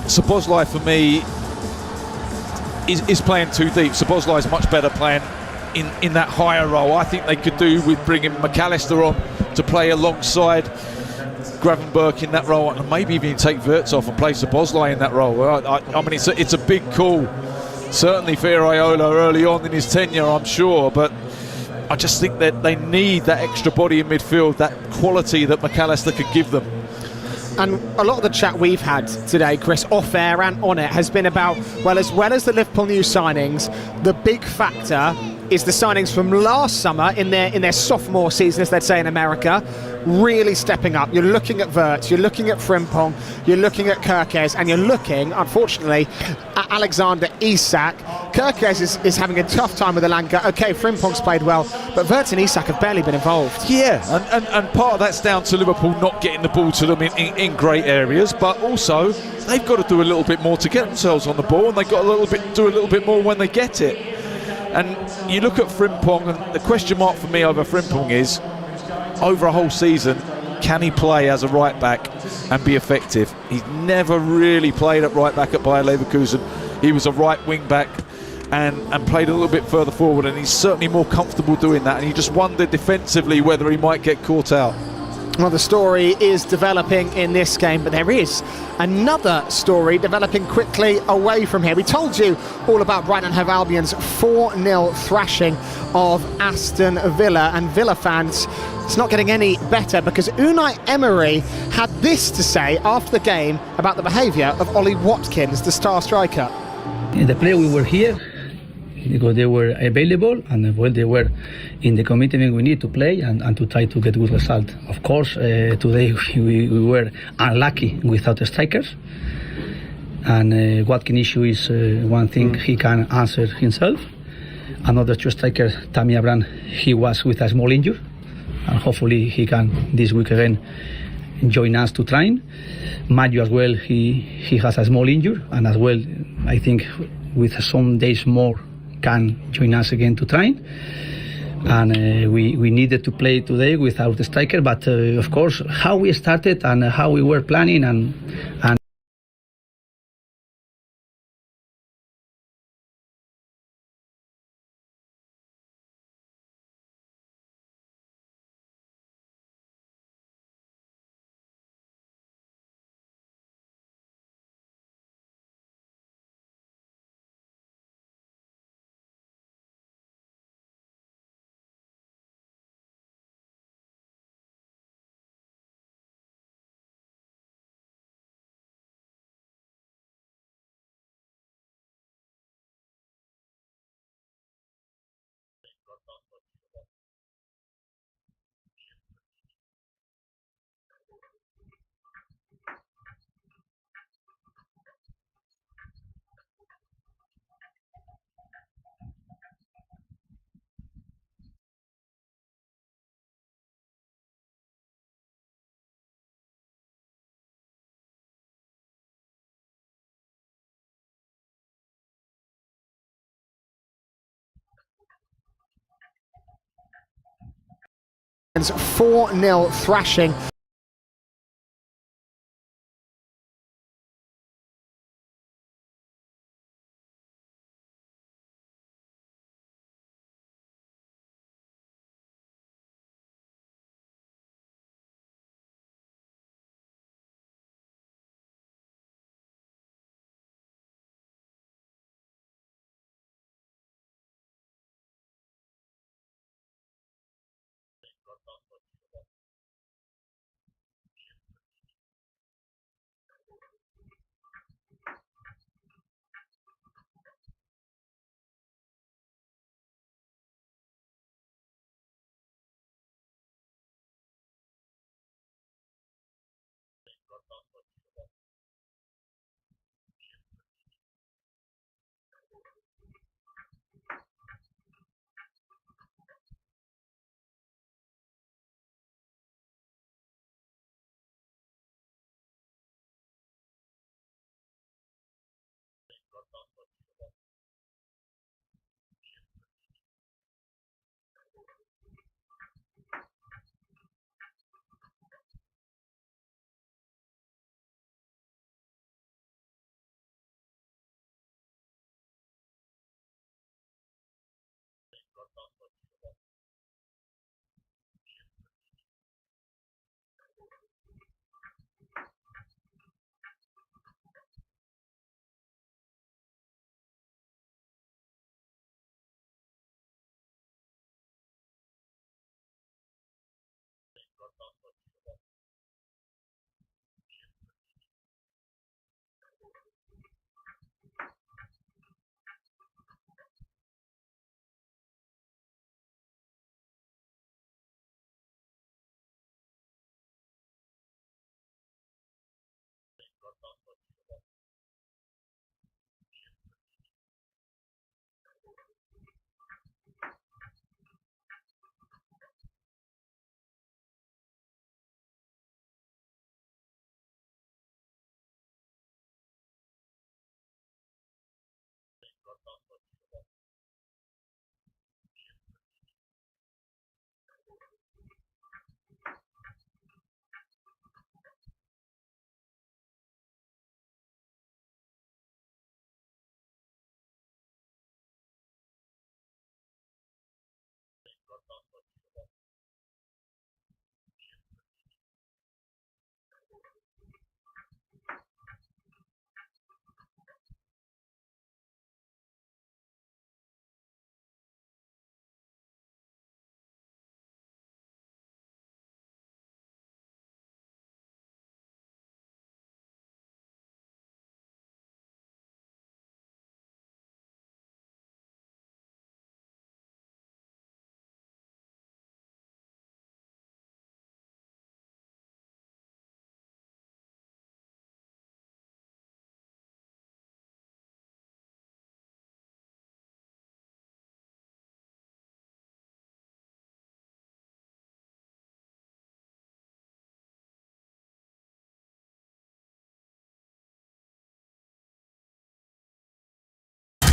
Szoboszlai, for me, is playing too deep. Szoboszlai is much better playing in that higher role. I think they could do with bringing McAllister on to play alongside Gravenberch in that role, and maybe even take Wirtz off and play Szoboszlai in that role. I mean, it's a big call. Certainly for Iraola early on in his tenure, I'm sure, but I just think that they need that extra body in midfield, that quality that McAllister could give them. And a lot of the chat we've had today, Chris, off air and on it, has been about, well, as the Liverpool new signings, the big factor is the signings from last summer in their sophomore season, as they'd say in America, really stepping up. You're looking at Wirtz, you're looking at Frimpong, you're looking at Kerkez, and you're looking, unfortunately, at Alexander Isak. Kerkez is having a tough time with Alanga. OK, Frimpong's played well, but Wirtz and Isak have barely been involved. Yeah, and part of that's down to Liverpool not getting the ball to them in great areas, but also they've got to do a little bit more to get themselves on the ball, and they've got to do a little bit more when they get it. And you look at Frimpong, and the question mark for me over Frimpong is, over a whole season, can he play as a right back and be effective? He's never really played at right back at Bayer Leverkusen. He was a right wing back and played a little bit further forward, and he's certainly more comfortable doing that, and you just wonder defensively whether he might get caught out. Well, the story is developing in this game, but there is another story developing quickly away from here. We told you all about Brighton and Hove Albion's 4-0 thrashing of Aston Villa, and Villa fans, it's not getting any better, because Unai Emery had this to say after the game about the behaviour of Ollie Watkins, the star striker. The player we were here, because they were available and well, they were in the commitment we need to play and to try to get good result. Of course, today we were unlucky without the strikers. And Watkins' issue is one thing he can answer himself. Another two striker, Tammy Abraham, he was with a small injury, and hopefully he can this week again join us to train. Mario as well, he has a small injury, and as well I think with some days more can join us again to train. And we needed to play today without the striker, but of course how we started and how we were planning and It's 4-0 thrashing.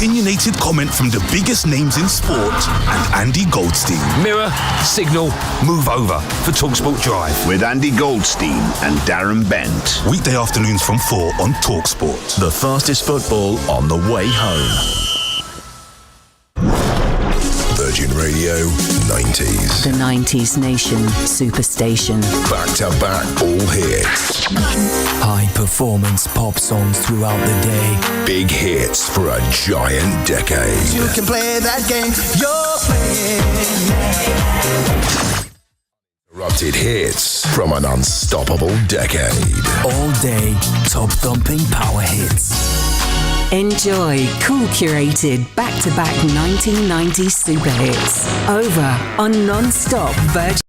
opinionated comment from the biggest names in sport and Andy Goldstein. Mirror, signal, move over for TalkSport Drive. With Andy Goldstein and Darren Bent. Weekday afternoons from 4 on TalkSport. The fastest football on the way home. Virgin Radio 90s. The 90s Nation Superstation. Back to back all hits. High performance pop songs throughout the day. Big hits for a giant decade. You can play that game you're playing. Erupted hits from an unstoppable decade. All day, top thumping power hits. Enjoy cool curated back-to-back 1990 super hits. Over on non-stop Virgin.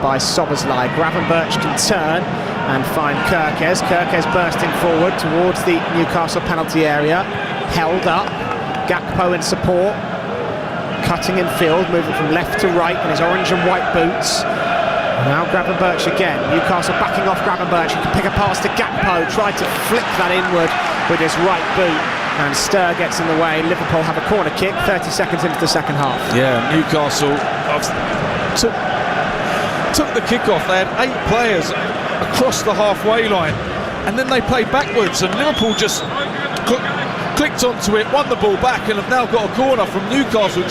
By Sobersley. Gravenberch can turn and find Kirkes. Kirkes bursting forward towards the Newcastle penalty area. Held up. Gakpo in support. Cutting in field, moving from left to right in his orange and white boots. Now Gravenberch again. Newcastle backing off Gravenberch. He can pick a pass to Gakpo. Tried to flick that inward with his right boot. And Sturr gets in the way. Liverpool have a corner kick 30 seconds into the second half. Yeah, Newcastle took the kick-off. They had 8 players across the halfway line, and then they played backwards, and Liverpool just clicked onto it, won the ball back, and have now got a corner from Newcastle.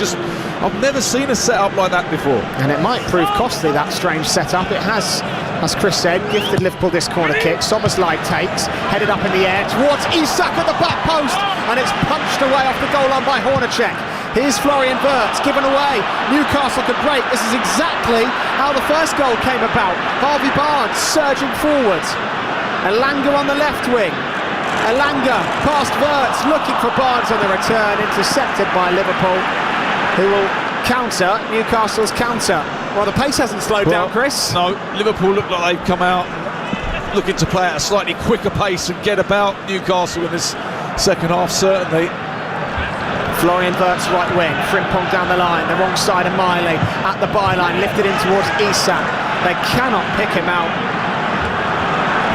I've never seen a set-up like that before. And it might prove costly, that strange set-up. It has, as Chris said, gifted Liverpool this corner kick. Sobersley takes, headed up in the air towards Isak at the back post, and it's punched away off the goal line by Hornacek. Here's Florian Wirtz, given away. Newcastle could break. This is exactly how the first goal came about. Harvey Barnes surging forward. Elanga on the left wing. Elanga past Wirtz, looking for Barnes on the return, intercepted by Liverpool, who will counter Newcastle's counter. Well, the pace hasn't slowed down, Chris. No, Liverpool look like they've come out looking to play at a slightly quicker pace and get about Newcastle in this second half, certainly. Florian Wirtz right wing, Frimpong down the line, the wrong side of Miley, at the byline, lifted in towards Isak. They cannot pick him out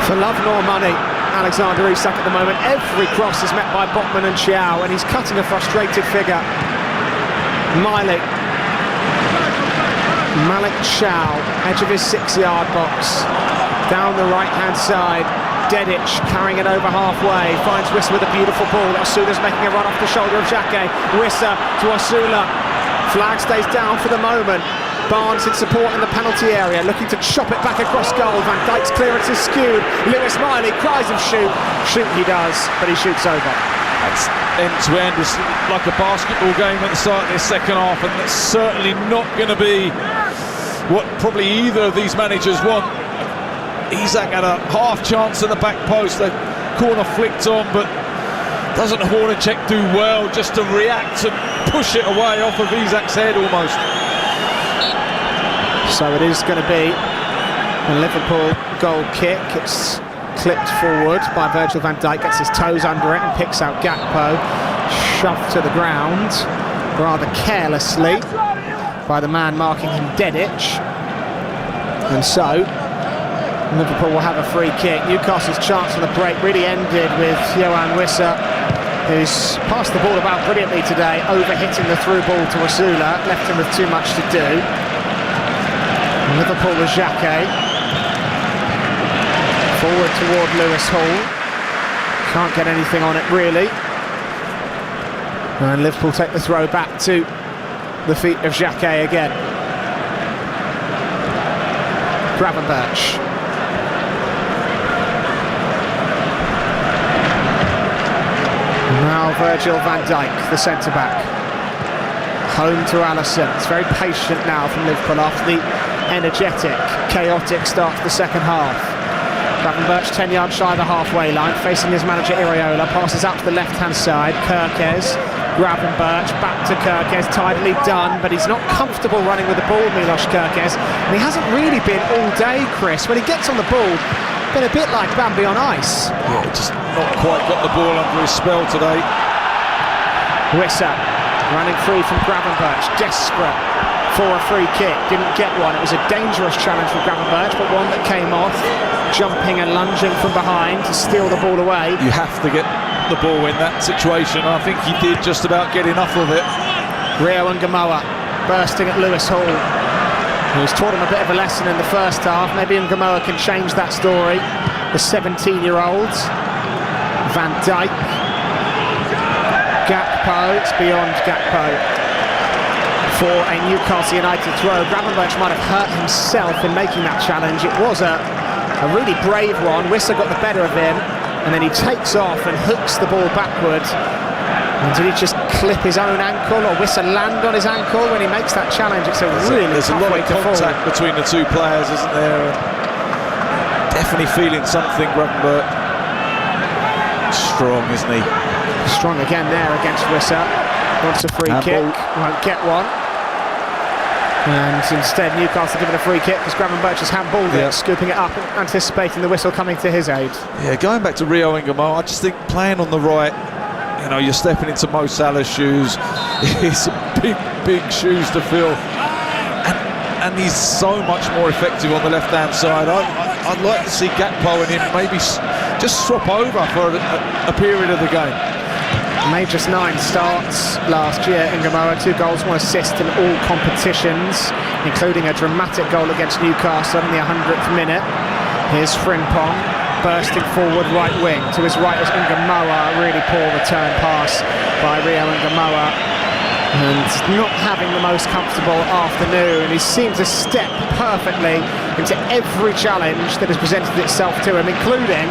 for love nor money. Alexander Isak at the moment, every cross is met by Botman and Chiao, and he's cutting a frustrated figure. Malik Chiao, edge of his 6-yard box, down the right hand side. Dedic carrying it over halfway, finds Wissa with a beautiful ball. Osula's making a run off the shoulder of Xhaka. Wissa to Osula. Flag stays down for the moment. Barnes in support in the penalty area, looking to chop it back across goal. Van Dijk's clearance is skewed. Lewis Miley cries of shoot. Shoot he does, but he shoots over. That's end-to-end. It's like a basketball game at the start of this second half, and that's certainly not going to be what probably either of these managers want. Isak had a half chance at the back post, the corner flicked on, but doesn't Hornacek do well just to react and push it away off of Isak's head almost? So it is going to be a Liverpool goal kick. It's clipped forward by Virgil van Dijk, gets his toes under it and picks out Gakpo, shoved to the ground rather carelessly by the man marking him, Dedic. And so Liverpool will have a free kick. Newcastle's chance on the break really ended with Yoane Wissa, who's passed the ball about brilliantly today, overhitting the through ball to Osula, left him with too much to do. Liverpool with Xhaka. Forward toward Lewis Hall. Can't get anything on it really. And Liverpool take the throw back to the feet of Xhaka again. Gravenberch. Now Virgil van Dijk, the centre-back. Home to Alisson. It's very patient now from Liverpool after the energetic, chaotic start to the second half. Gravenberch 10 yards shy of the halfway line, facing his manager Iriola, passes out to the left-hand side. Kerkez, Gravenberch, back to Kerkez, tidily done, but he's not comfortable running with the ball, Milos Kerkez, and he hasn't really been all day, Chris. When he gets on the ball, been a bit like Bambi on ice. Yeah, just not quite got the ball under his spell today. Wissa running free from Gravenberch, desperate for a free kick, didn't get one. It was a dangerous challenge from Gravenberch, but one that came off, jumping and lunging from behind to steal the ball away. You have to get the ball in that situation. I think he did just about get enough of it. Rio and Gamoa bursting at Lewis Hall, who's taught him a bit of a lesson in the first half. Maybe Gamoa can change that story. The 17-year-olds. Van Dijk, Gakpo, it's beyond Gakpo for a Newcastle United throw. Gravenberch might have hurt himself in making that challenge. It was a really brave one. Wissa got the better of him, and then he takes off and hooks the ball backward. And did he just clip his own ankle, or Wissa land on his ankle when he makes that challenge? It's a There's a lot of contact between the two players, isn't there? Definitely feeling something, Gravenberch. Strong, isn't he? Strong again there against Wissa. Wants a free kick, won't get one. And instead Newcastle given a free kick because Gravenberch has handballed it, scooping it up, anticipating the whistle coming to his aid. Yeah, going back to Rio and Gamoa, I just think playing on the right, you know, you're stepping into Mo Salah's shoes. It's big shoes to fill, and he's so much more effective on the left-hand side. I'd like to see Gakpo and him maybe just swap over for a period of the game. Made just 9 starts last year in Gamoa, 2 goals, 1 assist in all competitions, including a dramatic goal against Newcastle in the 100th minute. Here's Frimpong bursting forward right wing. To his right is Gamoa, really poor return pass by Rio and Gamoa. And not having the most comfortable afternoon. He seemed to step perfectly into every challenge that has presented itself to him, including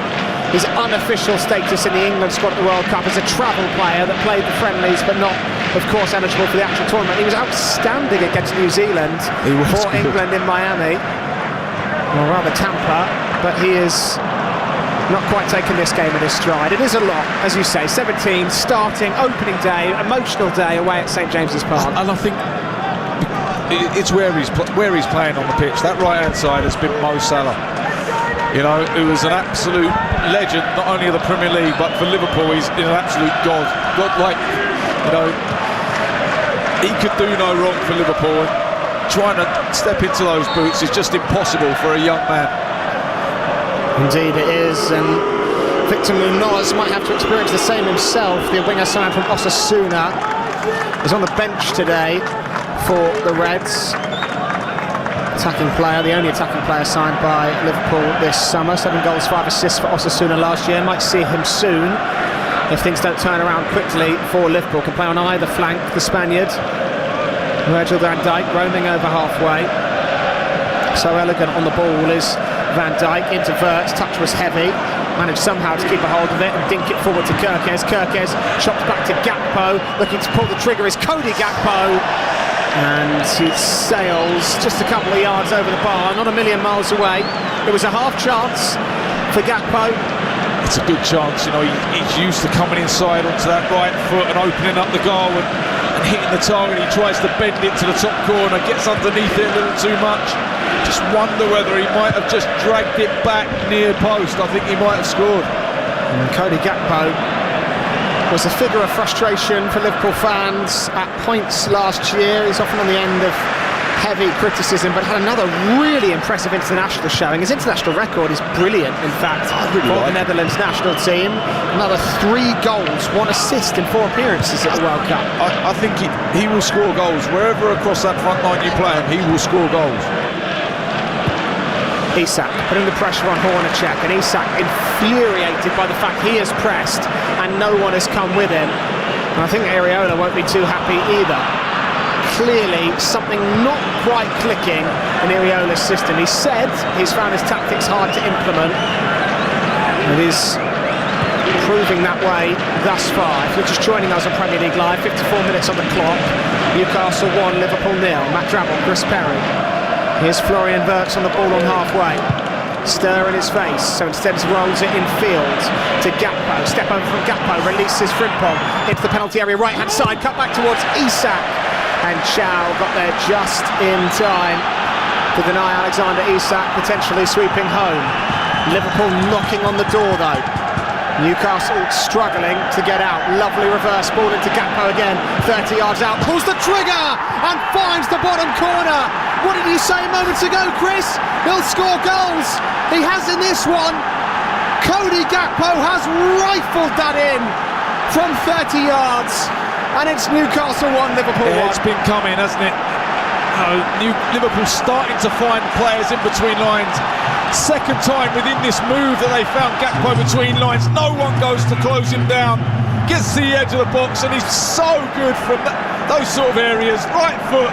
his unofficial status in the England squad at the World Cup as a travel player that played the friendlies but not, of course, eligible for the actual tournament. He was outstanding against New Zealand for England in Miami, or rather Tampa, but he is not quite taken this game in his stride. It is a lot, as you say, 17, starting, opening day, emotional day away at St James's Park. And I think it's where he's playing on the pitch. That right-hand side has been Mo Salah. You know, who was an absolute legend, not only of the Premier League, but for Liverpool, he's an absolute god-like. You know, he could do no wrong for Liverpool. And trying to step into those boots is just impossible for a young man. Indeed it is, and Victor Munoz might have to experience the same himself. The winger signed from Osasuna is on the bench today for the Reds. Attacking player, the only attacking player signed by Liverpool this summer. 7 goals, 5 assists for Osasuna last year. Might see him soon if things don't turn around quickly for Liverpool. Can play on either flank, the Spaniard. Virgil van Dijk roaming over halfway. So elegant on the ball is Van Dijk, into Wirtz, touch was heavy. Managed somehow to keep a hold of it and dink it forward to Kerkez. Kerkez chops back to Gakpo, looking to pull the trigger is Cody Gakpo. And he sails just a couple of yards over the bar, not a million miles away. It was a half chance for Gakpo. It's a good chance, you know, he's used to coming inside onto that right foot and opening up the goal and hitting the target. He tries to bend it to the top corner, gets underneath it a little too much. Just wonder whether he might have just dragged it back near post. I think he might have scored. And Cody Gakpo was a figure of frustration for Liverpool fans at points last year. He's often on the end of heavy criticism, but had another really impressive international showing. His international record is brilliant, in fact, for the Netherlands national team. Another 3 goals, 1 assist in 4 appearances at the World Cup. I think he will score goals. Wherever across that front line you play him, he will score goals. Isak putting the pressure on Hornacek, and Isak infuriated by the fact he has pressed and no one has come with him. And I think Iriola won't be too happy either. Clearly something not quite clicking in Iriola's system. He said he's found his tactics hard to implement. It is proving that way thus far. If you're just joining us on Premier League Live, 54 minutes on the clock. Newcastle 1, Liverpool 0. Matt Drabble, Chris Perry. Here's Florian Wirtz on the ball on halfway. Stir in his face, so instead rolls it in field to Gakpo. Step over from Gakpo, releases Frimpong into the penalty area, right hand side, cut back towards Isak. And Chow got there just in time to deny Alexander Isak potentially sweeping home. Liverpool knocking on the door though. Newcastle struggling to get out. Lovely reverse ball into Gakpo again, 30 yards out, pulls the trigger and finds the bottom corner. What did you say moments ago, Chris? He'll score goals. He has in this one. Cody Gakpo has rifled that in from 30 yards, and it's Newcastle 1, Liverpool 1. It's been coming, hasn't it? Liverpool starting to find players in between lines. Second time within this move that they found Gakpo between lines. No one goes to close him down. Gets to the edge of the box and he's so good from those sort of areas. Right foot,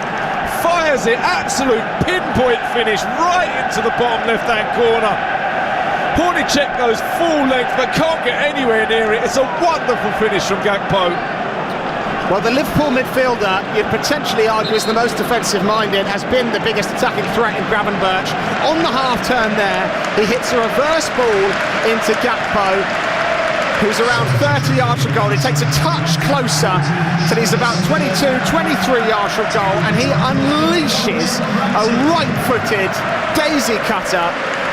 fires it, absolute pinpoint finish right into the bottom left-hand corner. Hornicek goes full length but can't get anywhere near it. It's a wonderful finish from Gakpo. Well, the Liverpool midfielder, you'd potentially argue, is the most defensive-minded, has been the biggest attacking threat in Gravenberch. On the half-turn there, he hits a reverse ball into Gakpo, who's around 30 yards from goal. He takes a touch closer till he's about 22, 23 yards from goal, and he unleashes a right-footed daisy cutter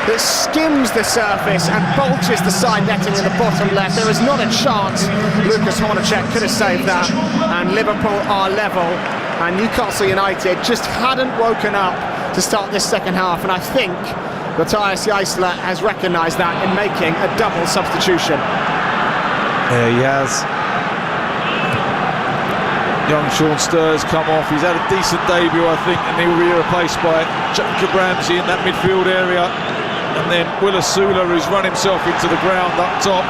that skims the surface and bulges the side netting in the bottom left. There is not a chance Lucas Hornicek could have saved that, and Liverpool are level, and Newcastle United just hadn't woken up to start this second half, and I think Matthias Geisler has recognised that in making a double substitution. Yeah, he has. Young Sean Sturr's come off. He's had a decent debut, I think, and he'll be replaced by Jacob Ramsey in that midfield area. And then Willis Sula, who's run himself into the ground up top,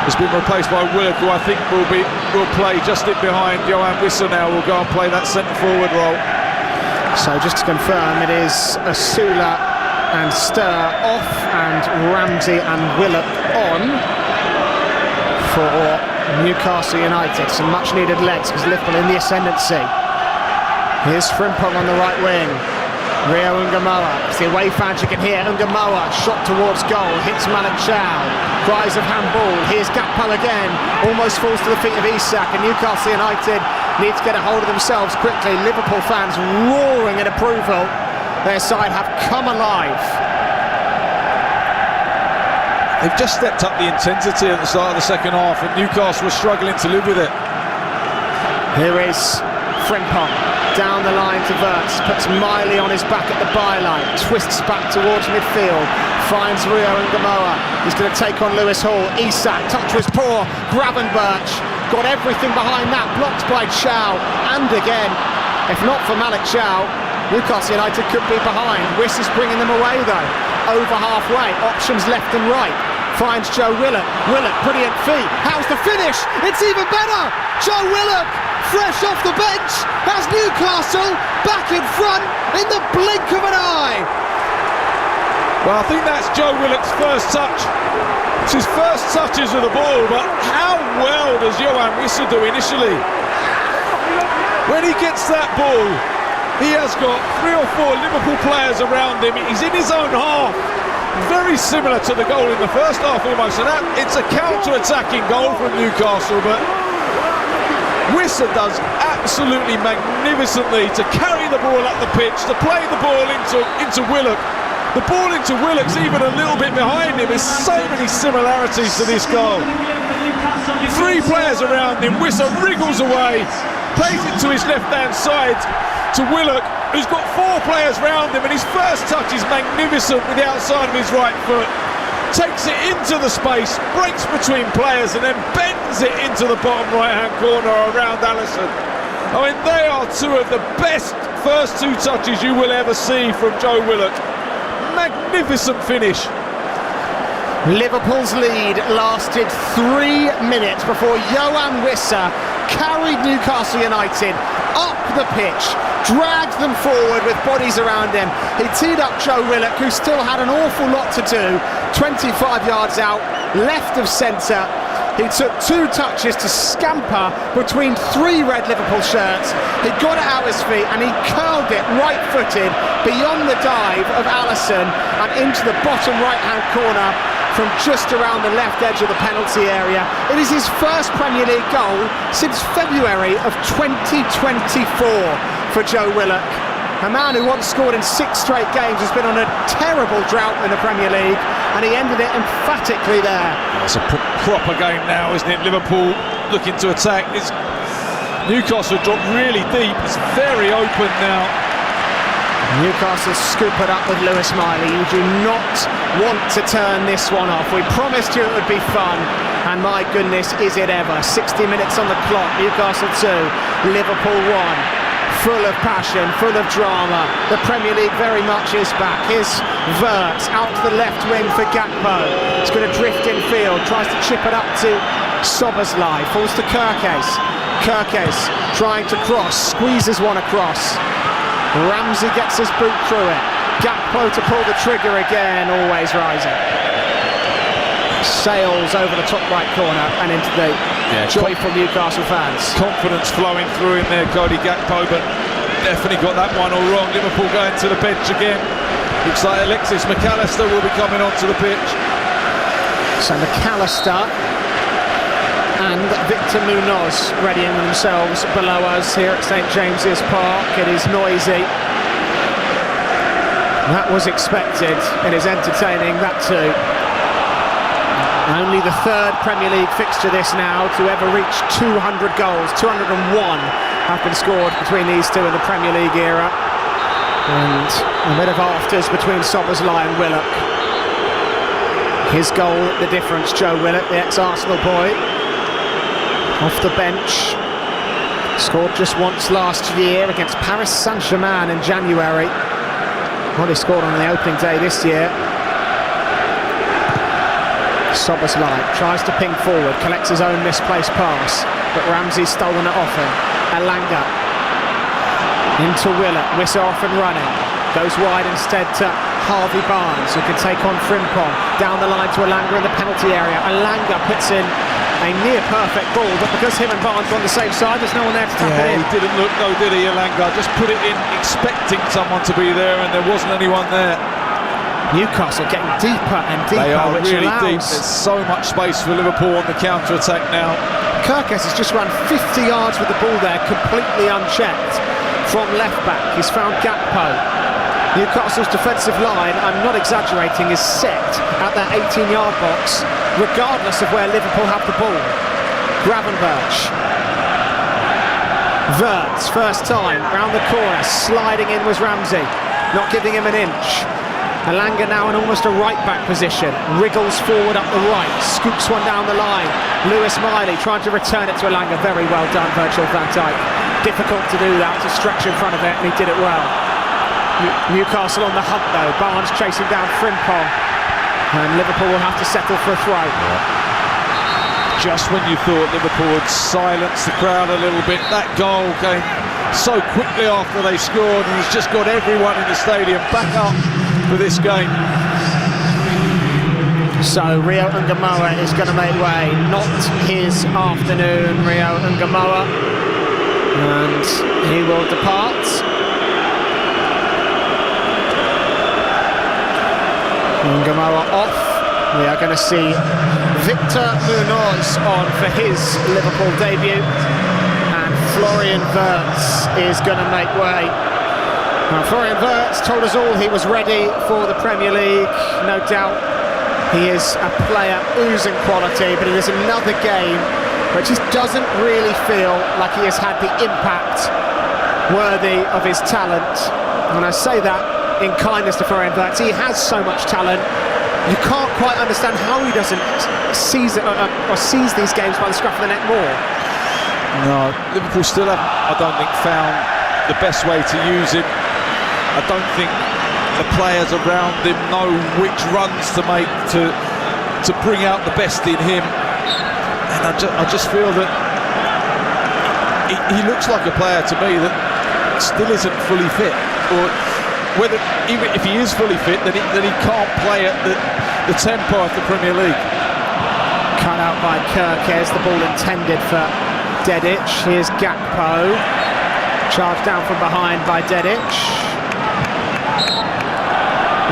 has been replaced by Willock, who I think will play just in behind. Johan Wissa now will go and play that centre-forward role. So just to confirm, it is Sula and Sturr off and Ramsey and Willock on for Newcastle United. Some much-needed legs because Liverpool in the ascendancy. Here's Frimpong on the right wing. Rio Ungamoa, it's the away fans you can hear. Ungamoa, shot towards goal, hits Malik Chow, cries of handball. Here's Gakpo again, almost falls to the feet of Isak, and Newcastle United need to get a hold of themselves quickly. Liverpool fans roaring in approval. Their side have come alive. They've just stepped up the intensity at the start of the second half, and Newcastle was struggling to live with it. Here is Frimpong. Down the line to Wirtz, puts Miley on his back at the byline, twists back towards midfield, finds Rio Ungamoa. He's going to take on Lewis Hall. Isak, touch was poor. Gravenberch got everything behind that, blocked by Chow, and again, if not for Malik Chow, Newcastle United could be behind. Wiss is bringing them away though, over halfway, options left and right. Finds Joe Willock. Willock, brilliant feet. How's the finish? It's even better. Joe Willock, fresh off the bench, has Newcastle back in front in the blink of an eye. Well, I think that's Joe Willock's first touch. It's his first touches of the ball, but how well does Johan Wissa do initially? When he gets that ball, he has got 3 or 4 Liverpool players around him. He's in his own half. Very similar to the goal in the first half almost, and that it's a counter-attacking goal from Newcastle, but Wissa does absolutely magnificently to carry the ball up the pitch, to play the ball into Willock. The ball into Willock's even a little bit behind him. There's so many similarities to this goal. 3 players around him, Wissa wriggles away, plays it to his left-hand side to Willock, who's got 4 players round him, and his first touch is magnificent with the outside of his right foot. Takes it into the space, breaks between players, and then bends it into the bottom right-hand corner around Alisson. I mean, they are 2 of the best first 2 touches you will ever see from Joe Willock. Magnificent finish. Liverpool's lead lasted 3 minutes before Johan Wissa carried Newcastle United up the pitch, dragged them forward with bodies around him. He teed up Joe Willock, who still had an awful lot to do, 25 yards out, left of centre. He took 2 touches to scamper between 3 red Liverpool shirts. He got it out his feet and he curled it right-footed beyond the dive of Alisson and into the bottom right-hand corner from just around the left edge of the penalty area. It is his first Premier League goal since February of 2024 for Joe Willock. A man who once scored in 6 straight games has been on a terrible drought in the Premier League, and he ended it emphatically there. It's a proper game now, isn't it? Liverpool looking to attack. Newcastle dropped really deep. It's very open now. Newcastle scoop it up with Lewis Miley. You do not want to turn this one off. We promised you it would be fun, and my goodness, is it ever. 60 minutes on the clock. Newcastle 2, Liverpool 1. Full of passion, full of drama. The Premier League very much is back. Here's Wirtz out to the left wing for Gakpo. He's going to drift in field, tries to chip it up to Szoboszlai, falls to Kerkez. Kerkez trying to cross, squeezes one across. Ramsey gets his boot through it. Gakpo to pull the trigger again, always rising. Sails over the top right corner and into the joyful Newcastle fans. Confidence flowing through in there, Cody Gakpo, but definitely got that one all wrong. Liverpool going to the bench again. Looks like Alexis McAllister will be coming onto the pitch. So McAllister and Victor Munoz readying themselves below us here at St James's Park. It is noisy. That was expected. It is entertaining, that too. Only the 3rd Premier League fixture this now to ever reach 200 goals. 201 have been scored between these two in the Premier League era. And a bit of afters between Szoboszlai and Willock. His goal, the difference, Joe Willock, the ex-Arsenal boy. Off the bench. Scored just once last year against Paris Saint-Germain in January. Well, he scored on the opening day this year. Szoboszlai tries to ping forward, collects his own misplaced pass, but Ramsey's stolen it off him. Elanga into Willock, Wissa off and running, goes wide instead to Harvey Barnes, who can take on Frimpong, down the line to Elanga in the penalty area. Elanga puts in a near perfect ball, but because him and Barnes were on the same side, there's no one there to tap it in. He didn't look, no, did he, Elanga? Just put it in expecting someone to be there, and there wasn't anyone there. Newcastle getting deeper and deeper, they are which really allows... deep. There's so much space for Liverpool on the counter-attack now. Kerkez has just run 50 yards with the ball there, completely unchecked from left-back. He's found Gakpo. Newcastle's defensive line, I'm not exaggerating, is set at that 18-yard box, regardless of where Liverpool have the ball. Gravenberch. Wirtz, first time, round the corner, sliding in was Ramsey, not giving him an inch. Elanga now in almost a right-back position, wriggles forward up the right, scoops one down the line. Lewis Miley trying to return it to Elanga, very well done, Virgil van Dijk. Difficult to do that, to stretch in front of it, and he did it well. Newcastle on the hunt though, Barnes chasing down Frimpong, and Liverpool will have to settle for a throw. Just when you thought Liverpool would silence the crowd a little bit, that goal came so quickly after they scored, and it's just got everyone in the stadium back up for this game. So Rio Ngamoa is going to make way, not his afternoon, Rio Ngamoa, and he will depart. Ngamoa off. We are going to see Victor Munoz on for his Liverpool debut, and Florian Wirtz is going to make way. Now, Florian Wirtz told us all he was ready for the Premier League, no doubt. He is a player oozing quality, but it is another game where it just doesn't really feel like he has had the impact worthy of his talent. And I say that in kindness to Florian Wirtz. He has so much talent. You can't quite understand how he doesn't seize it or seize these games by the scruff of the neck more. No, Liverpool still haven't, I don't think, found the best way to use him. I don't think the players around him know which runs to make to bring out the best in him. And I just feel that he looks like a player to me that still isn't fully fit. Or whether, even if he is fully fit, then he can't play at the tempo of the Premier League. cut out by Kirkes, the ball intended for Dedic. Here's Gakpo, charged down from behind by Dedic.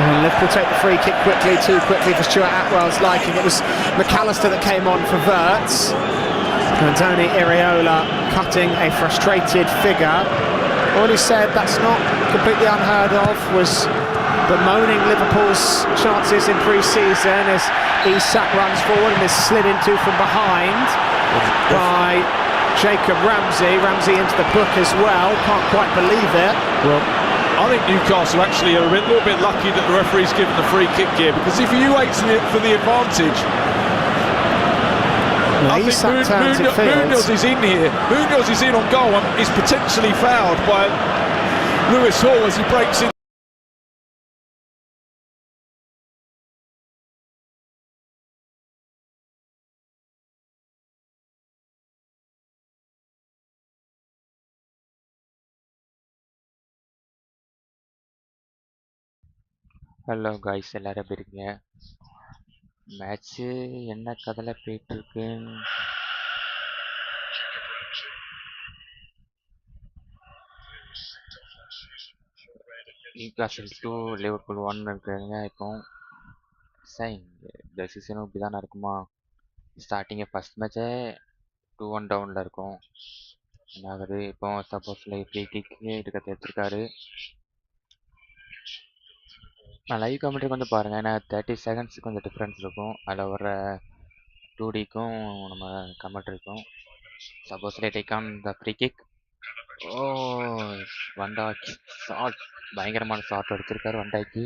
And Liverpool take the free kick quickly, too quickly for Stuart Atwell's liking. It was McAllister that came on for Wirtz. And Tony Iriola cutting a frustrated figure. All he said, that's not completely unheard of, was bemoaning Liverpool's chances in pre-season as Isak runs forward and is slid into from behind by Jacob Ramsey. Ramsey into the book as well, can't quite believe it. Well, I think Newcastle actually are a little bit lucky that the referee's given the free kick here, because if you wait for the advantage, I think Munoz is in here. Munoz is in on goal and is potentially fouled by Lewis Hall as he breaks in. Hello guys, எல்லாரும் எப்படி இருக்கீங்க? Match என்ன கதையில போயிட்டு இருக்கு? Newcastle 2 Liverpool 1 இருக்கிறாங்க. இப்போ sign இந்த சீசனும் இப்படி தானே இருக்குமா? ஸ்டார்டிங்கே ஃபர்ஸ்ட் மேட்சே 2-1 டவுனில் இருக்கும். என்ன ஆகுது இப்போ? சப்போஸ்ல ஃப்ரீ கிக் எடுக்க எடுத்திருக்காரு. நான் லைவ் கமெண்ட்ரி வந்து பாருங்கள், ஏன்னா 30 செகண்ட்ஸுக்கு கொஞ்சம் டிஃப்ரென்ஸ் இருக்கும். அதில் வர 2Dக்கும் நம்ம கமெண்ட்ரிக்கும். Suppose take on the free kick. Oh, Van Dijk shot, பயங்கரமான ஷாட் அடிச்சிருக்காரு வண்டாக்கி.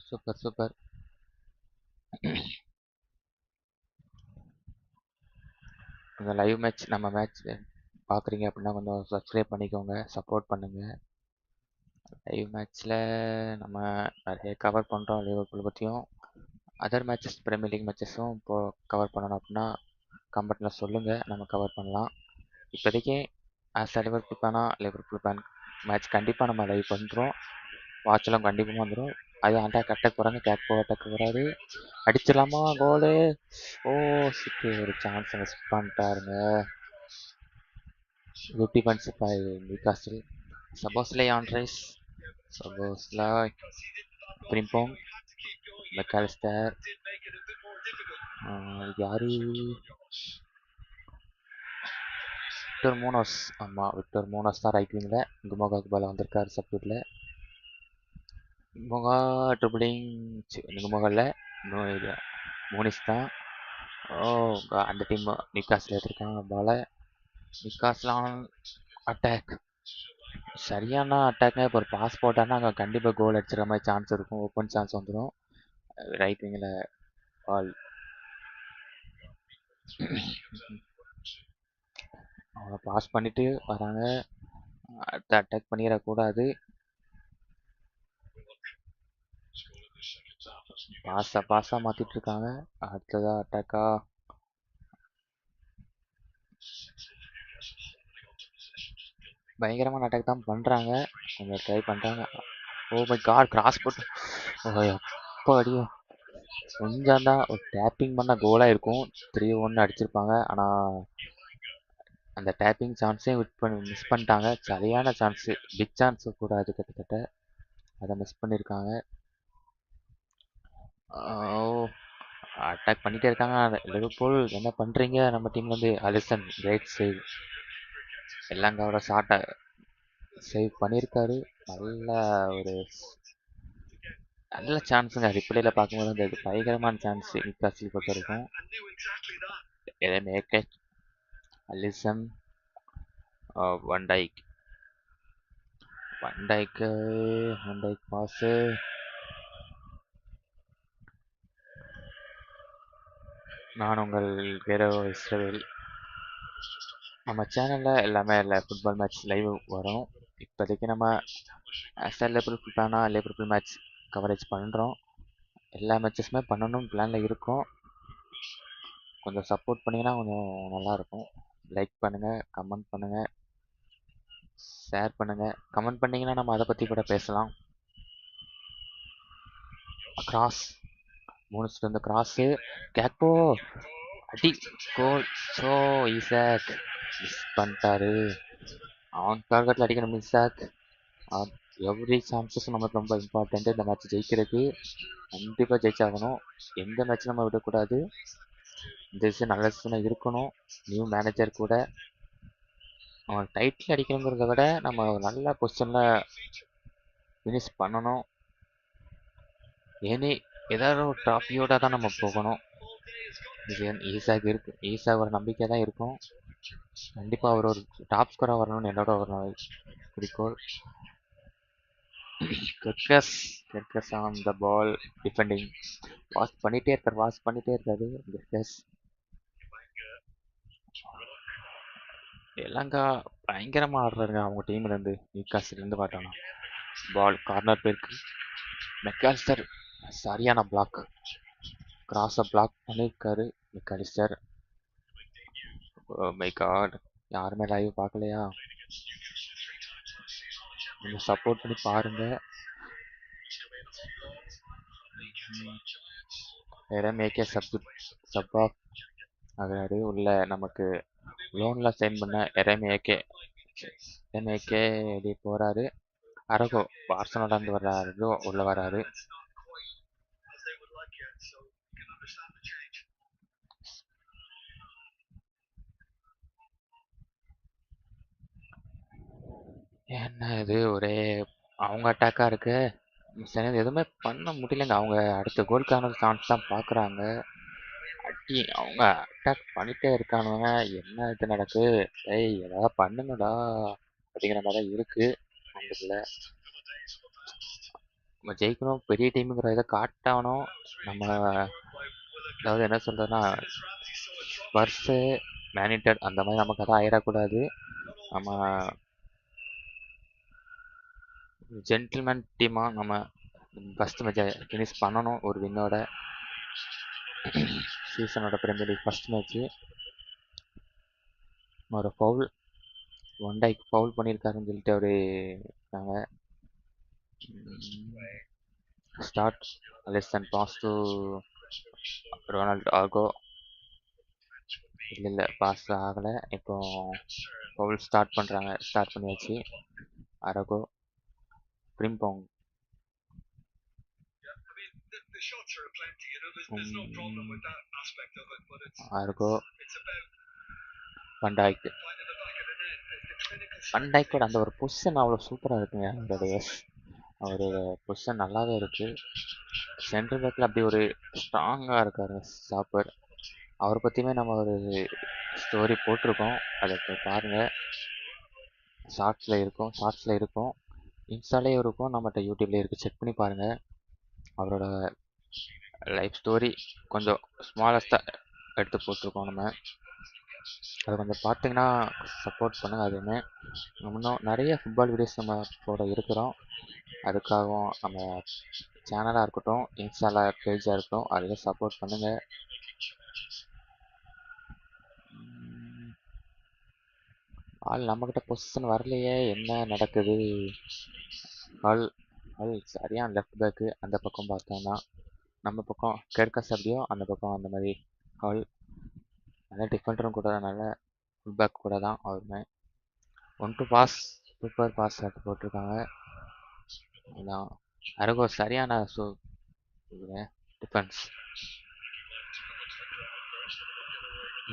Super super. இந்த லைவ் மேட்ச், நம்ம மேட்ச் பார்க்குறீங்க அப்படின்னா கொஞ்சம் சப்ஸ்கிரைப் பண்ணிக்கோங்க, சப்போர்ட் பண்ணுங்கள். லைவ் மேட்ச்சில் நம்ம நிறைய கவர் பண்ணுறோம் லிவர்பூல் பற்றியும். அதர் மேட்சஸ், பிரீமியர் லீக் மேட்சஸும் இப்போது கவர் பண்ணணும் அப்படின்னா கமெண்ட்டில் சொல்லுங்கள், நம்ம கவர் பண்ணலாம். இப்போதைக்கு as a Liverpool fan match கண்டிப்பாக நம்ம லைவ் பண்ணுறோம். வாட்செல்லாம் கண்டிப்பாக வந்துடும். அது அட்டாக் போகிறாங்க, அட்டாக் வராது, அடிச்சிடலாமா கோலு? ஓ சிட்டு, ஒரு சான்ஸை மிஸ் பண்ணிட்டாருங்க. Good defence by Newcastle. Szoboszlai Andrews, Szoboszlai Frimpong, Mac Allister, யாரு? Victor Munoz. ஆமாம், விக்டர் மோனோஸ் தான் ரைட் விங்கில். குமோகாக்கு பால் வந்திருக்காரு சப்ஸ்டியூட்டில். குமோகா ட்ரிபிளிங், குமோகாவில் இது மோனிஸ் தான். ஓ, அந்த டீம் நியூகாசில் எடுத்திருக்காங்க பாலை. நியூகாசில் ஆன் அட்டாக், சரியான அட்டாக்ங்க. இப்போ ஒரு பாஸ் போட்டார்னா அங்கே கண்டிப்பாக கோல் அடிச்சிட மாதிரி சான்ஸ் இருக்கும், ஓப்பன் சான்ஸ் வந்துடும். ரைட் விங்கில் பால். அவங்க பாஸ் பண்ணிட்டு வராங்க, அடுத்து அட்டாக் பண்ணிடக்கூடாது. பாஸாக மாற்றிட்டு இருக்காங்க. அடுத்ததா அட்டாக்கா? பயங்கரமான அட்டாக் தான் பண்ணுறாங்க, கொஞ்சம் ட்ரை பண்ணுறாங்க. ஓ மை காட், கிராஸ் போட்டு, ஓ எப்போ அடியும், கொஞ்சம் தான் ஒரு டேப்பிங் பண்ண கோலாக இருக்கும். 3-1 அடிச்சிருப்பாங்க. ஆனால் அந்த டேப்பிங் சான்ஸே மிஸ் பண்ணிட்டாங்க. சரியான சான்ஸு, பிக் சான்ஸு கூட அது, கிட்டத்தட்ட அதை மிஸ் பண்ணியிருக்காங்க. ஓ, அட்டாக் பண்ணிகிட்டே இருக்காங்க லிவர்பூல். என்ன பண்ணுறீங்க நம்ம டீம்லேருந்து? அலிசன் கிரேட் சேவ், எல்லாங்காவோட ஷாட்டை சேவ் பண்ணியிருக்காரு. நல்ல சான்ஸுங்க. ரிப்ளையில் பார்க்கும்போது அந்த பயங்கரமான சான்ஸ் நியூகாசில் பொறுத்த வரைக்கும். மேக்கேஜ், அலிசன், வண்டாய்க் பாஸு. நான் உங்கள் இஸ்ரவேல். நம்ம சேனலில் எல்லாமே ஃபுட்பால் மேட்ச் லைவ் வரும். இப்போதைக்கு நம்ம as a Liverpool match coverage பண்ணுறோம். எல்லா மேட்சஸுமே பண்ணணும் பிளானில் இருக்கும். கொஞ்சம் சப்போர்ட் பண்ணிங்கன்னா கொஞ்சம் நல்லாயிருக்கும். லைக் பண்ணுங்கள், கமெண்ட் பண்ணுங்கள், ஷேர் பண்ணுங்கள். கமெண்ட் பண்ணிங்கன்னா நம்ம அதை பற்றி கூட பேசலாம். கிராஸ், 3 இருந்த கிராஸு கேக்போ அடி கோல். ஸோ ஈசாக் மிஸ் பண்ணிட்டாரு. அவன் டார்கெட்டில் அடிக்கணும் ஈசாக். எவ்ரி சான்சஸ் நமக்கு ரொம்ப இம்பார்ட்டண்ட்டு இந்த மேட்ச் ஜெயிக்கிறதுக்கு. கண்டிப்பாக ஜெயிச்சாகணும். எந்த மேட்ச்சும் நம்ம விடக்கூடாது. இந்த சீசன் நல்ல சீசனாக இருக்கணும். நியூ மேனேஜர் கூட அவன் டைட்டில் அடிக்கணுங்கிறத விட நம்ம ஒரு நல்ல பொசிஷனில் ஃபினிஷ் பண்ணணும். ஏதாவது ஒரு ட்ராஃபியோட தான் நம்ம போகணும். இது ஈஸாக இருக்கு. ஈஸாக ஒரு நம்பிக்கை தான் இருக்கும். கண்டிப்பாக அவர் ஒரு டாப் ஸ்கோராக வரணும்னு என்னோட ஒரு குறிக்கோள். Kerkez on the ball defending. வாஷ் பண்ணிட்டே இருக்காரு கெர்கஸ். எல்லங்கா பயங்கரமாக ஆடுறாருங்க அவங்க டீம்லேருந்து. நியூகாஸ்லேருந்து பார்த்தோன்னா பால் கார்னர் போயிருக்கு. மெக்காலிஸ்டர் சரியான பிளாக். கிராஸை பிளாக் பண்ணியிருக்காரு மெக்காலிஸ்டர். மை காட், யாருமே லைவ் பார்க்கலையா? கொஞ்சம் சப்போர்ட் பண்ணி பாருங்க. எரமேகே சப்பா ஆகிறாரு உள்ள. நமக்கு லோனில் சைன் பண்ண எரமேகே வெளியே போகிறாரு. அரகோ பார்சனோடாந்து வர்றாரு, உள்ள வராரு. என்ன இது ஒரே அவங்க அட்டாக்காக இருக்கு. சரி, எதுவுமே பண்ண முடியலங்க. அவங்க அடுத்த கோல்கான சான்ஸ் தான் பார்க்குறாங்க. அடி அவங்க அட்டாக் பண்ணிட்டே இருக்கானுங்க. என்ன இது நடக்கு? ஏதாவது பண்ணுங்கடா அப்படிங்கிற மாதிரி தான் இருக்கு. அவங்களுக்குள்ள நம்ம ஜெயிக்கணும், பெரிய டீமுங்கிற இதை காட்டணும். நம்ம அதாவது என்ன சொல்றதுன்னா ஸ்பர்ஸு மேனிட்டட் அந்த மாதிரி நமக்கு அதான் ஆயிடக்கூடாது. நம்ம ஜென்டில்மேன் டீமாக நம்ம ஃபஸ்ட் மேட்சை ஃபினிஷ் பண்ணணும் ஒரு வின்னோட. சீசனோட பிரீமியர் லீக் ஃபஸ்ட் மேட்ச்சு. ஒரு ஃபவுல், ஒன் டைக்கு ஃபவுல் பண்ணியிருக்காருன்னு சொல்லிட்டு அவர் இருக்காங்க. Start less and pass to Ronaldo ஆகோ. இல்லை பாஸ் ஆகலை. இப்போ ஃபவுல் ஸ்டார்ட் பண்ணியாச்சு. அரகோ பிரிம்போங் ஆர்கோ பண்டாய்க்கு. பண்டாய்க்கோட அந்த ஒரு பொசிஷன் அவ்வளோ சூப்பராக இருக்குங்க. அவரோட பொசிஷன் நல்லாவே இருக்கு. சென்ட்ரல் பேக்கில் அப்படி ஒரு ஸ்ட்ராங்காக இருக்காரு சாப்பர். அவரை பற்றியுமே நம்ம ஒரு ஸ்டோரி போட்டிருக்கோம், அதை பாருங்கள். ஷார்ட்ஸில் இருக்கும், இன்ஸ்டாலேயும் இருக்கும், நம்மகிட்ட யூடியூப்லேயும் இருக்குது. செக் பண்ணி பாருங்கள். அவரோட லைஃப் ஸ்டோரி கொஞ்சம் ஸ்மாலஸ்ட்டாக எடுத்து போட்டிருக்கோம் நம்ம. அதை கொஞ்சம் பார்த்தீங்கன்னா சப்போர்ட் பண்ணுங்கள். அதுவுமே இன்னும் நிறைய ஃபுட்பால் வீடியோஸ் நம்ம போட இருக்கிறோம். அதுக்காகவும் நம்ம சேனலாக இருக்கட்டும், இன்ஸ்டாவில் பேஜாக இருக்கட்டும், அதில் சப்போர்ட் பண்ணுங்கள். ஆள் நம்மக்கிட்ட பொசிஷன் வரலையே, என்ன நடக்குது? ஆள் சரியான லெஃப்ட் பேக்கு. அந்த பக்கம் பார்த்தோன்னா நம்ம பக்கம் கெர்கஸ் அப்படியோ, அந்த பக்கம் அந்த மாதிரி ஹால் நல்ல டிஃபெண்டரும் கூட, நல்ல ஃபுல் பேக் கூட தான் அவருமே. 1-2 பாஸ் சூப்பர் பாஸ் போட்டிருக்காங்க. அதான் அரகோ சரியான டிஃபென்ஸ்.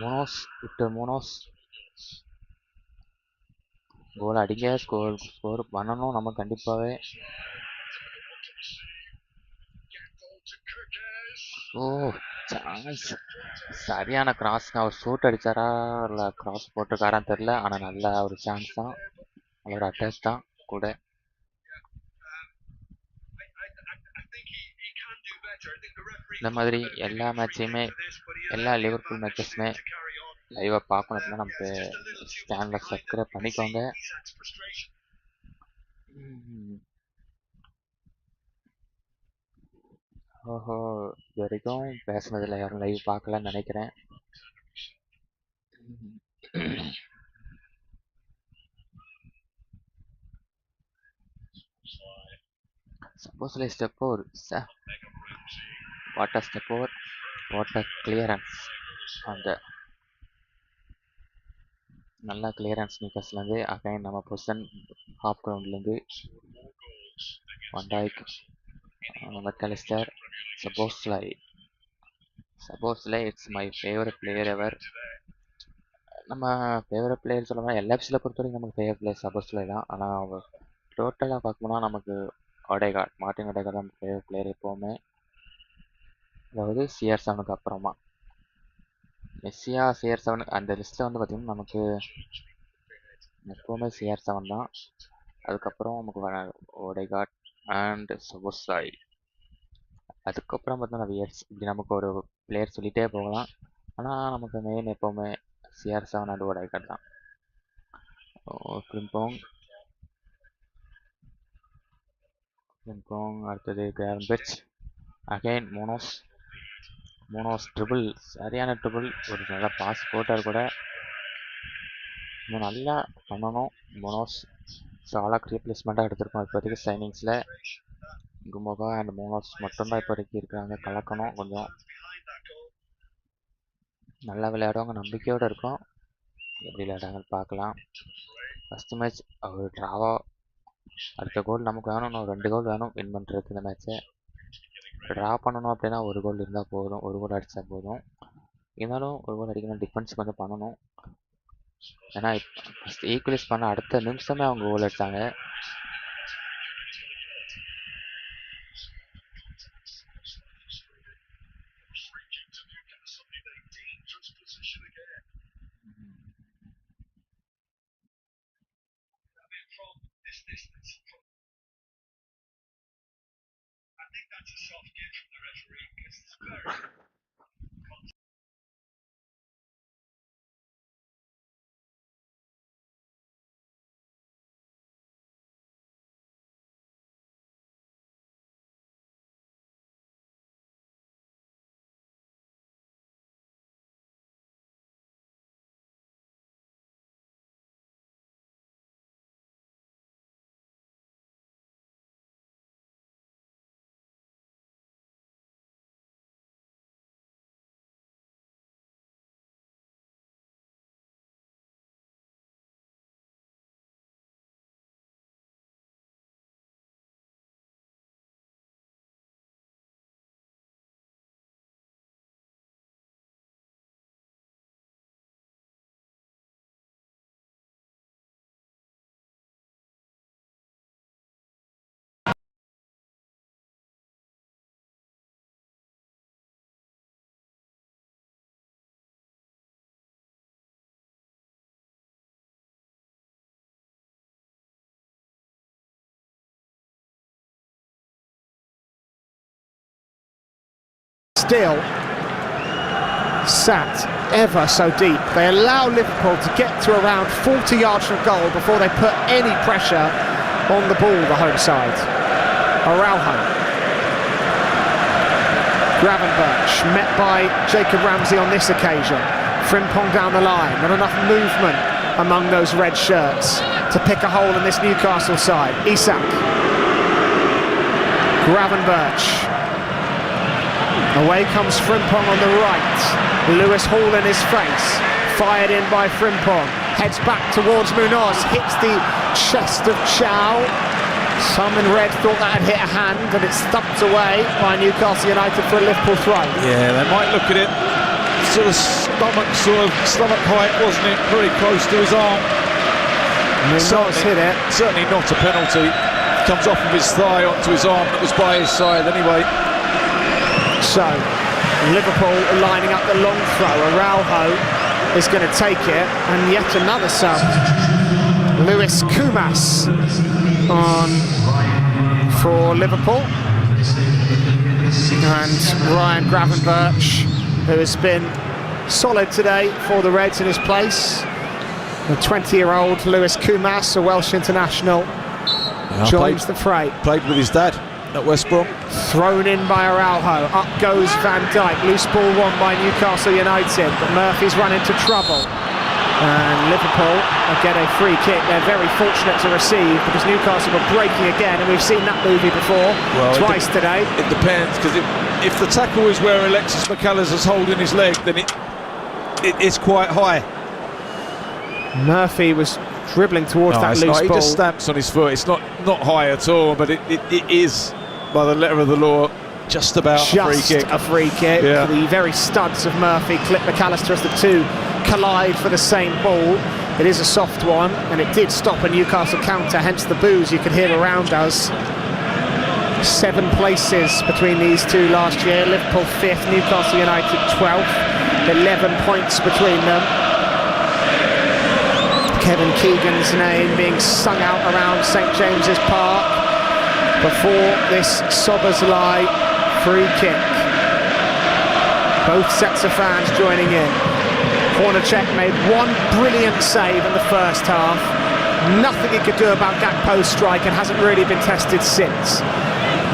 மோனோஸ் கோல் அடிங்க. ஸ்கோர் பண்ணணும் நம்ம கண்டிப்பாகவே. ஓ சான்ஸ், சரியான கிராஸ்ங்க. அவர் ஷூட் அடித்தாரா இல்லை கிராஸ் போட்டிருக்காரான்னு தெரில. ஆனால் நல்ல ஒரு சான்ஸ் தான், அவரோட அட்டாக் தான் கூட. இந்த மாதிரி எல்லா மேட்சையுமே, எல்லா லிவர்பூல் மேட்சஸுமே லைவாக பார்க்கணும் அப்படின்னா நம்ம சேனலில் சப்ஸ்கிரைப் பண்ணிக்கோங்க. ஓஹோ, இது வரைக்கும் பேசுனதில் யாரும் லைவ் பார்க்கலன்னு நினைக்கிறேன். சப்போஸ் ஸ்டெப் ஒரு What a step over. What a clearance. அந்த நல்ல கிளியரன்ஸ் நியூகாஸ்லேருந்து அகைன் நம்ம பொசிஷன் ஹாஃப் கிரவுண்ட்லேருந்து Van Dijk Mac Allister Szoboszlai it's my favourite player ever. நம்ம ஃபேவரட் பிளேயர் சொல்லலாம் எல்எஃப்சியில் பொறுத்த வரைக்கும் நமக்கு ஃபேவரட் பிளேயர் சபோஸ்லை தான். ஆனால் அவங்க டோட்டலாக பார்க்கணும்னா நமக்கு மார்டின் ஒடேகார்ட் தான் ஃபேவரட் பிளேயர் எப்போவுமே. அதாவது CR7க்கு அப்புறமா மெஸ்ஸியா CR7 அந்த லிஸ்ட்டில் வந்து பார்த்திங்கன்னா நமக்கு எப்போவுமே CR7 தான். அதுக்கப்புறம் நமக்கு ஒடேகார்ட் அண்ட் சபோஸ்லை. அதுக்கப்புறம் பார்த்தோம்னா வியர்ஸ். இப்படி நமக்கு ஒரு பிளேயர் சொல்லிகிட்டே போகலாம். ஆனால் நமக்கு மெயின் எப்போவுமே CR7 அண்ட் ஒடேகார்ட் தான். ஃப்ரிம்போங் அடுத்தது கிராவன்பெர்ச் அகைன் மோனோஸ் ட்ரிபிள், சரியான ட்ரிபிள். ஒரு நல்ல பாஸ் போட்டார் கூட. இன்னும் நல்லா பண்ணணும் மோனோஸ். சாலாக் ரீப்ளேஸ்மெண்ட்டாக எடுத்திருக்கோம் இப்போதைக்கு சைனிங்ஸில். குமோகா அண்ட் மோனோஸ் மட்டும்தான் இப்போதைக்கு இருக்கிறாங்க. கலக்கணும் கொஞ்சம். நல்லா விளையாடுவாங்க நம்பிக்கையோடு இருக்கும். எப்படி விளையாடுறாங்கன்னு பார்க்கலாம். ஃபஸ்ட்டு மேட்ச் ஒரு ட்ராவா. அடுத்த கோல் நமக்கு வேணும். இன்னும் 2 கோல் வேணும் வின் பண்ணுறதுக்கு. இந்த மேட்ச்சை ட்ரா பண்ணணும் அப்படின்னா 1 கோல் இருந்தால் போதும். 1 கோல் அடித்தா போதும். இருந்தாலும் 1 கோல் அடிக்கணும். டிஃபென்ஸ் கொஞ்சம் பண்ணணும். ஏன்னா ஃபஸ்ட் ஈக்குவலைஸ் பண்ண அடுத்த நிமிஷமே அவங்க கோல் அடித்தாங்க. Still sat ever so deep. They allow Liverpool to get to around 40 yards from goal before they put any pressure on the ball, the home side. Araujo. Gravenberch met by Jacob Ramsey on this occasion. Frimpong down the line. Not enough movement among those red shirts to pick a hole in this Newcastle side. Isak. Gravenberch. Away comes Frimpong on the right. Lewis Hall in his face. Fired in by Frimpong. Heads back towards Munoz. Hits the chest of Chow. Some in red thought that had hit a hand, and it's thumped away by Newcastle United for a Liverpool throw. Yeah, they might look at it. Stomach height, wasn't it? Pretty close to his arm. Munoz hit it. Certainly not a penalty. Comes off of his thigh onto his arm that was by his side anyway. So, Liverpool lining up the long throw. Araujo is going to take it, and yet another sub. Lewis Kumas on for Liverpool. And Ryan Gravenberch, who has been solid today for the Reds in his place. The 20-year-old Lewis Kumas, a Welsh international, joins the fray. Played with his dad at West Brom. Thrown in by Araujo. Up goes Van Dijk. Loose ball won by Newcastle United, but Murphy's run into trouble. And Liverpool get a free kick. They're very fortunate to receive because Newcastle were breaking again, and we've seen that movie before, twice today. It depends, because if the tackle is where Alexis McAllister's holding his leg, then it's quite high. Murphy was dribbling towards that loose ball. He just stamps on his foot. It's not high at all, but it is, by the letter of the law, just about a free kick. Yeah. The very studs of Murphy clip McAllister as the two collide for the same ball. It is a soft one, and it did stop a Newcastle counter, hence the boos you could hear around us. 7 places between these two last year. Liverpool 5th, Newcastle United 12th. 11 points between them. Kevin Keegan's name being sung out around St James's Park before this Szoboszlai free kick. Both sets of fans joining in. Hornacek made one brilliant save in the first half. Nothing he could do about Gakpo's strike, and hasn't really been tested since.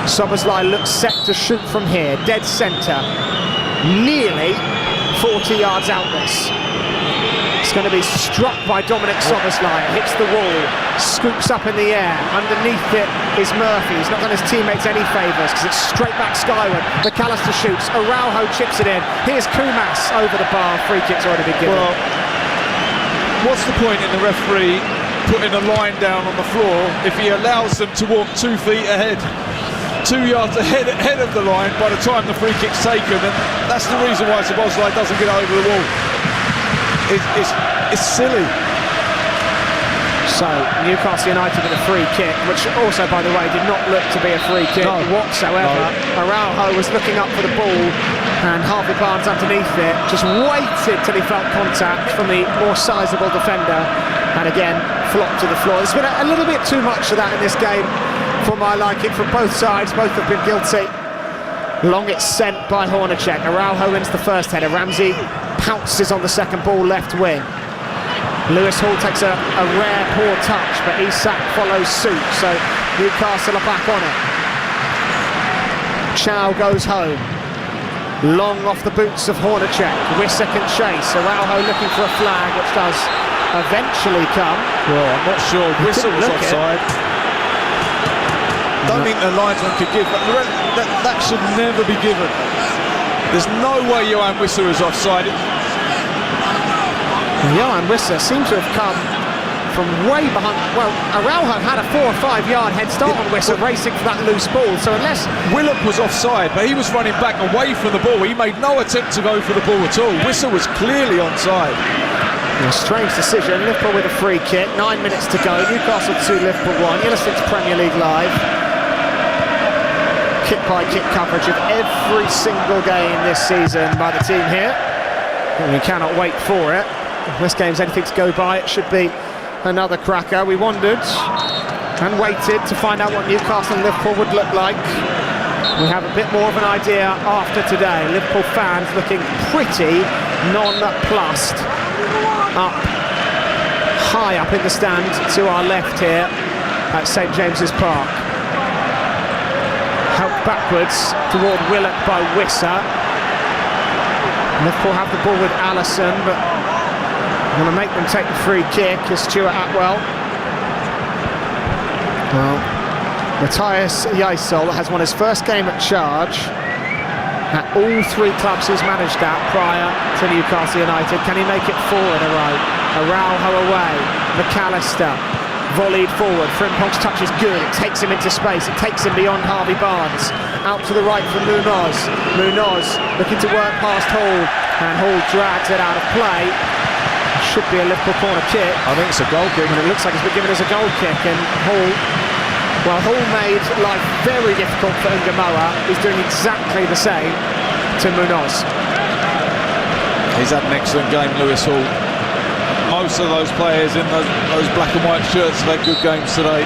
Szoboszlai looks set to shoot from here, dead centre. Nearly 40 yards out this. It's going to be struck by Dominic Szoboszlai. Hits the wall, scoops up in the air. Underneath it is Murphy. He's not done his teammates any favours because it's straight back skyward. McAllister shoots. Araujo chips it in. Here's Kumas over the bar. Free kick's already been given. Well, what's the point in the referee putting a line down on the floor if he allows them to walk 2 feet ahead? 2 yards ahead of the line by the time the free kick's taken, and that's the reason why Szoboszlai doesn't get over the wall. It's silly. So Newcastle United with a free kick, which also, by the way, did not look to be a free kick whatsoever. Araujo was looking up for the ball, and Harvey Barnes underneath it just waited till he felt contact from the more sizable defender, and again flopped to the floor. There's been a little bit too much of that in this game for my liking from both sides. Both have been guilty. Long it's sent by Hornacek. Araujo wins the first header. Ramsey pounces on the second ball left wing. Lewis Hall takes a rare poor touch, but Isak follows suit, so Newcastle are back on it. Chow goes home. Long off the boots of Hornacek. Wissa can chase. Araujo looking for a flag, which does eventually come. Well, I'm not sure. Wissa was offside. Don't think the linesman could give that should never be given. There's no way Johan Wissa is offside. Johan Wissa seems to have come from way behind. Well, Araujo had a 4 or 5 yard head start on Wissa, racing for that loose ball. So unless Willop was offside, but he was running back away from the ball. He made no attempt to go for the ball at all. Wissa was clearly onside. A strange decision. Liverpool with a free kick. 9 minutes to go. Newcastle 2, Liverpool 1. You're listening to Premier League Live. Kick-by-kick coverage of every single game this season by the team here. And we cannot wait for it. If this game's anything to go by, it should be another cracker. We wondered and waited to find out what Newcastle and Liverpool would look like. We have a bit more of an idea after today. Liverpool fans looking pretty nonplussed. Up, high up in the stand to our left here at St James's Park. Helped backwards toward Willock by Wissa. Liverpool have the ball with Alisson, but want to make them take the free kick is Stuart Atwell. Well, Matthias Ysel has won his first game at charge at all 3 clubs he's managed at prior to Newcastle United. Can he make it 4 in a row? Araujo away, McAllister volleyed forward. Frimpong's touch is good. It takes him into space. It takes him beyond Harvey Barnes. Out to the right for Munoz. Munoz looking to work past Hall, and Hall drags it out of play. Should be a Liverpool corner kick. I think it's a goal kick, and it looks like it's been given as a goal kick. And Hall made life very difficult for Ungamoa. He's doing exactly the same to Munoz. He's had an excellent game, Lewis Hall. Most of those players in those black and white shirts have had good games today.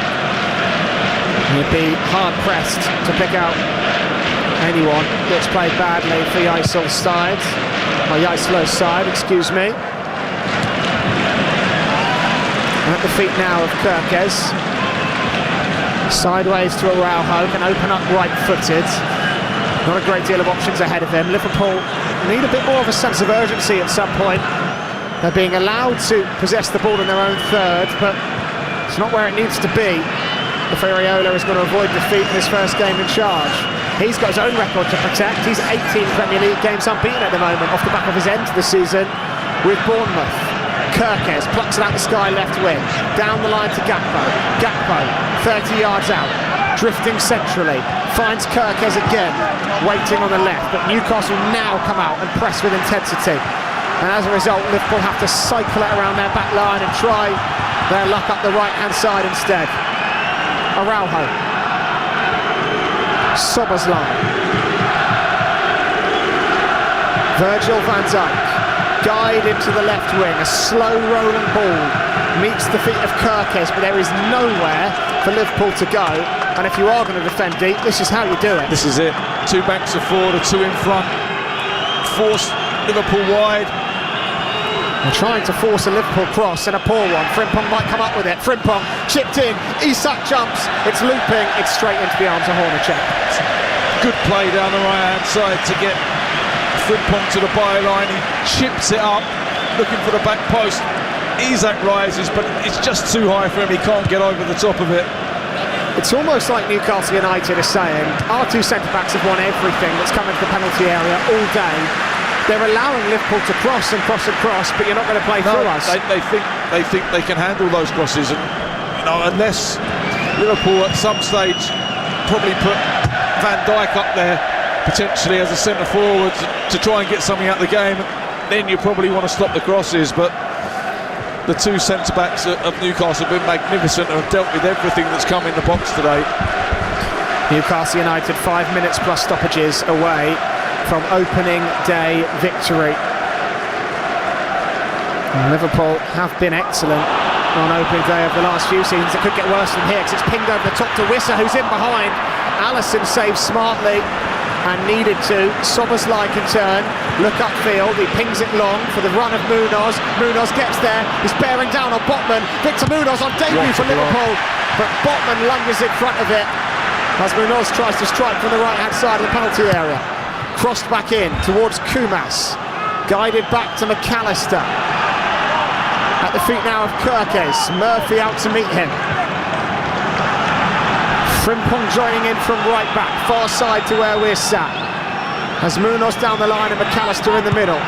You'd be hard-pressed to pick out anyone that's played badly for Ysel's side. Or Yslow's side, excuse me. At the feet now of Kirkes. Sideways to Araujo, can open up right-footed. Not a great deal of options ahead of him. Liverpool need a bit more of a sense of urgency at some point. They're being allowed to possess the ball in their own third, but it's not where it needs to be if Areola is going to avoid defeat in his first game in charge. He's got his own record to protect. He's 18 Premier League games unbeaten at the moment, off the back of his end of the season with Bournemouth. Kirkes plucks it out the sky left wing, down the line to Gakpo. Gakpo, 30 yards out, drifting centrally, finds Kirkes again, waiting on the left, but Newcastle now come out and press with intensity. And as a result, Liverpool have to cycle it around their back line and try their luck up the right-hand side instead. Araujo. Szoboszlai. Virgil van Dijk. Guide into the left wing. A slow rolling ball meets the feet of Kirkes, but there is nowhere for Liverpool to go. And if you are going to defend deep, this is how you do it. This is it. Two banks of four, the two in front. Force Liverpool wide. They're trying to force a Liverpool cross and a poor one. Frimpong might come up with it. Frimpong chipped in. Isak jumps. It's looping. It's straight into the arms of Hornacek. Good play down the right-hand side to get Frimpong to the byline. He chips it up, looking for the back post. Isak rises, but it's just too high for him. He can't get over the top of it. It's almost like Newcastle United are saying, our two centre-backs have won everything that's come into the penalty area all day. They're allowing Liverpool to cross and cross and cross, but you're not going to play through us. They think they can handle those crosses, and unless Liverpool at some stage probably put Van Dijk up there potentially as a centre forward to try and get something out of the game, then you probably want to stop the crosses. But the two centre backs of Newcastle have been magnificent and have dealt with everything that's come in the box today. Newcastle United 5 minutes plus stoppages away from opening day victory. And Liverpool have been excellent on opening day of the last few seasons. It could get worse from here because it's pinged over the top to Wissa, who's in behind. Alisson saves smartly and needed to. Szoboszlai can turn, look upfield, he pings it long for the run of Munoz. Munoz gets there, he's bearing down on Botman. Victor Munoz on debut for Liverpool, but Botman lunges in front of it as Munoz tries to strike from the right-hand side of the penalty area. Crossed back in towards Kumas, guided back to McAllister. At the feet now of Kirkes, Murphy out to meet him. Frimpong joining in from right back, far side to where we're sat. As Munoz down the line and McAllister in the middle.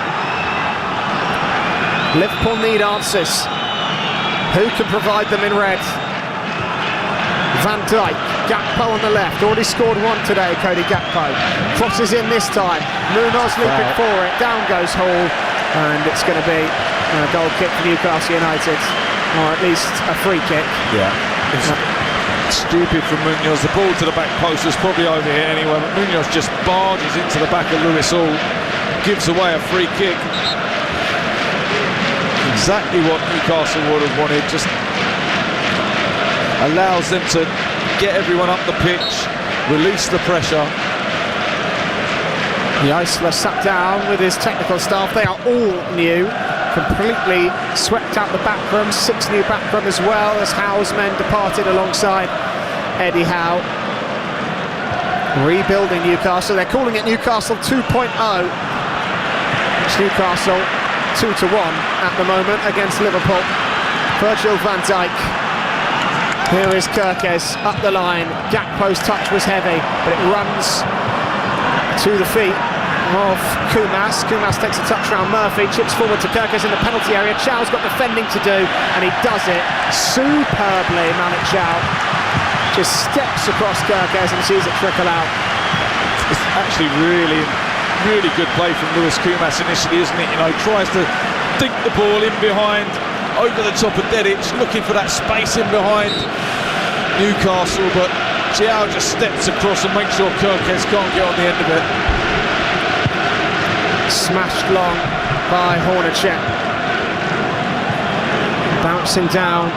Liverpool need answers. Who can provide them in red? Van Dijk, Gakpo on the left, already scored one today, Cody Gakpo. Crosses in this time, Munoz looping for it, down goes Hall, and it's going to be a goal kick for Newcastle United, or at least a free kick. Yeah, it's stupid from Munoz. The ball to the back post was probably over here anyway, but Munoz just barges into the back of Lewis Hall, gives away a free kick. Exactly what Newcastle would have wanted, just allows them to get everyone up the pitch, release the pressure. The Isla sat down with his technical staff. They are all new, completely swept out the back room. 6 new back room as well, as Howe's men departed alongside Eddie Howe. Rebuilding Newcastle. They're calling it Newcastle 2.0. It's Newcastle 2-1 at the moment against Liverpool. Virgil van Dijk. Here is Kirkes up the line. Gakpo's touch was heavy, but it runs to the feet of Kumas. Kumas takes a touch round Murphy, chips forward to Kirkes in the penalty area. Chow's got defending to do, and he does it superbly. Malik Chow just steps across Kirkes and sees it trickle out. It's actually really good play from Lewis Kumas initially, isn't it? You know, he tries to dink the ball in behind, over the top of Dedic, looking for that space in behind Newcastle, but Chow just steps across and makes sure Kirkes can't get on the end of it. Smashed long by Hornacek. Bouncing down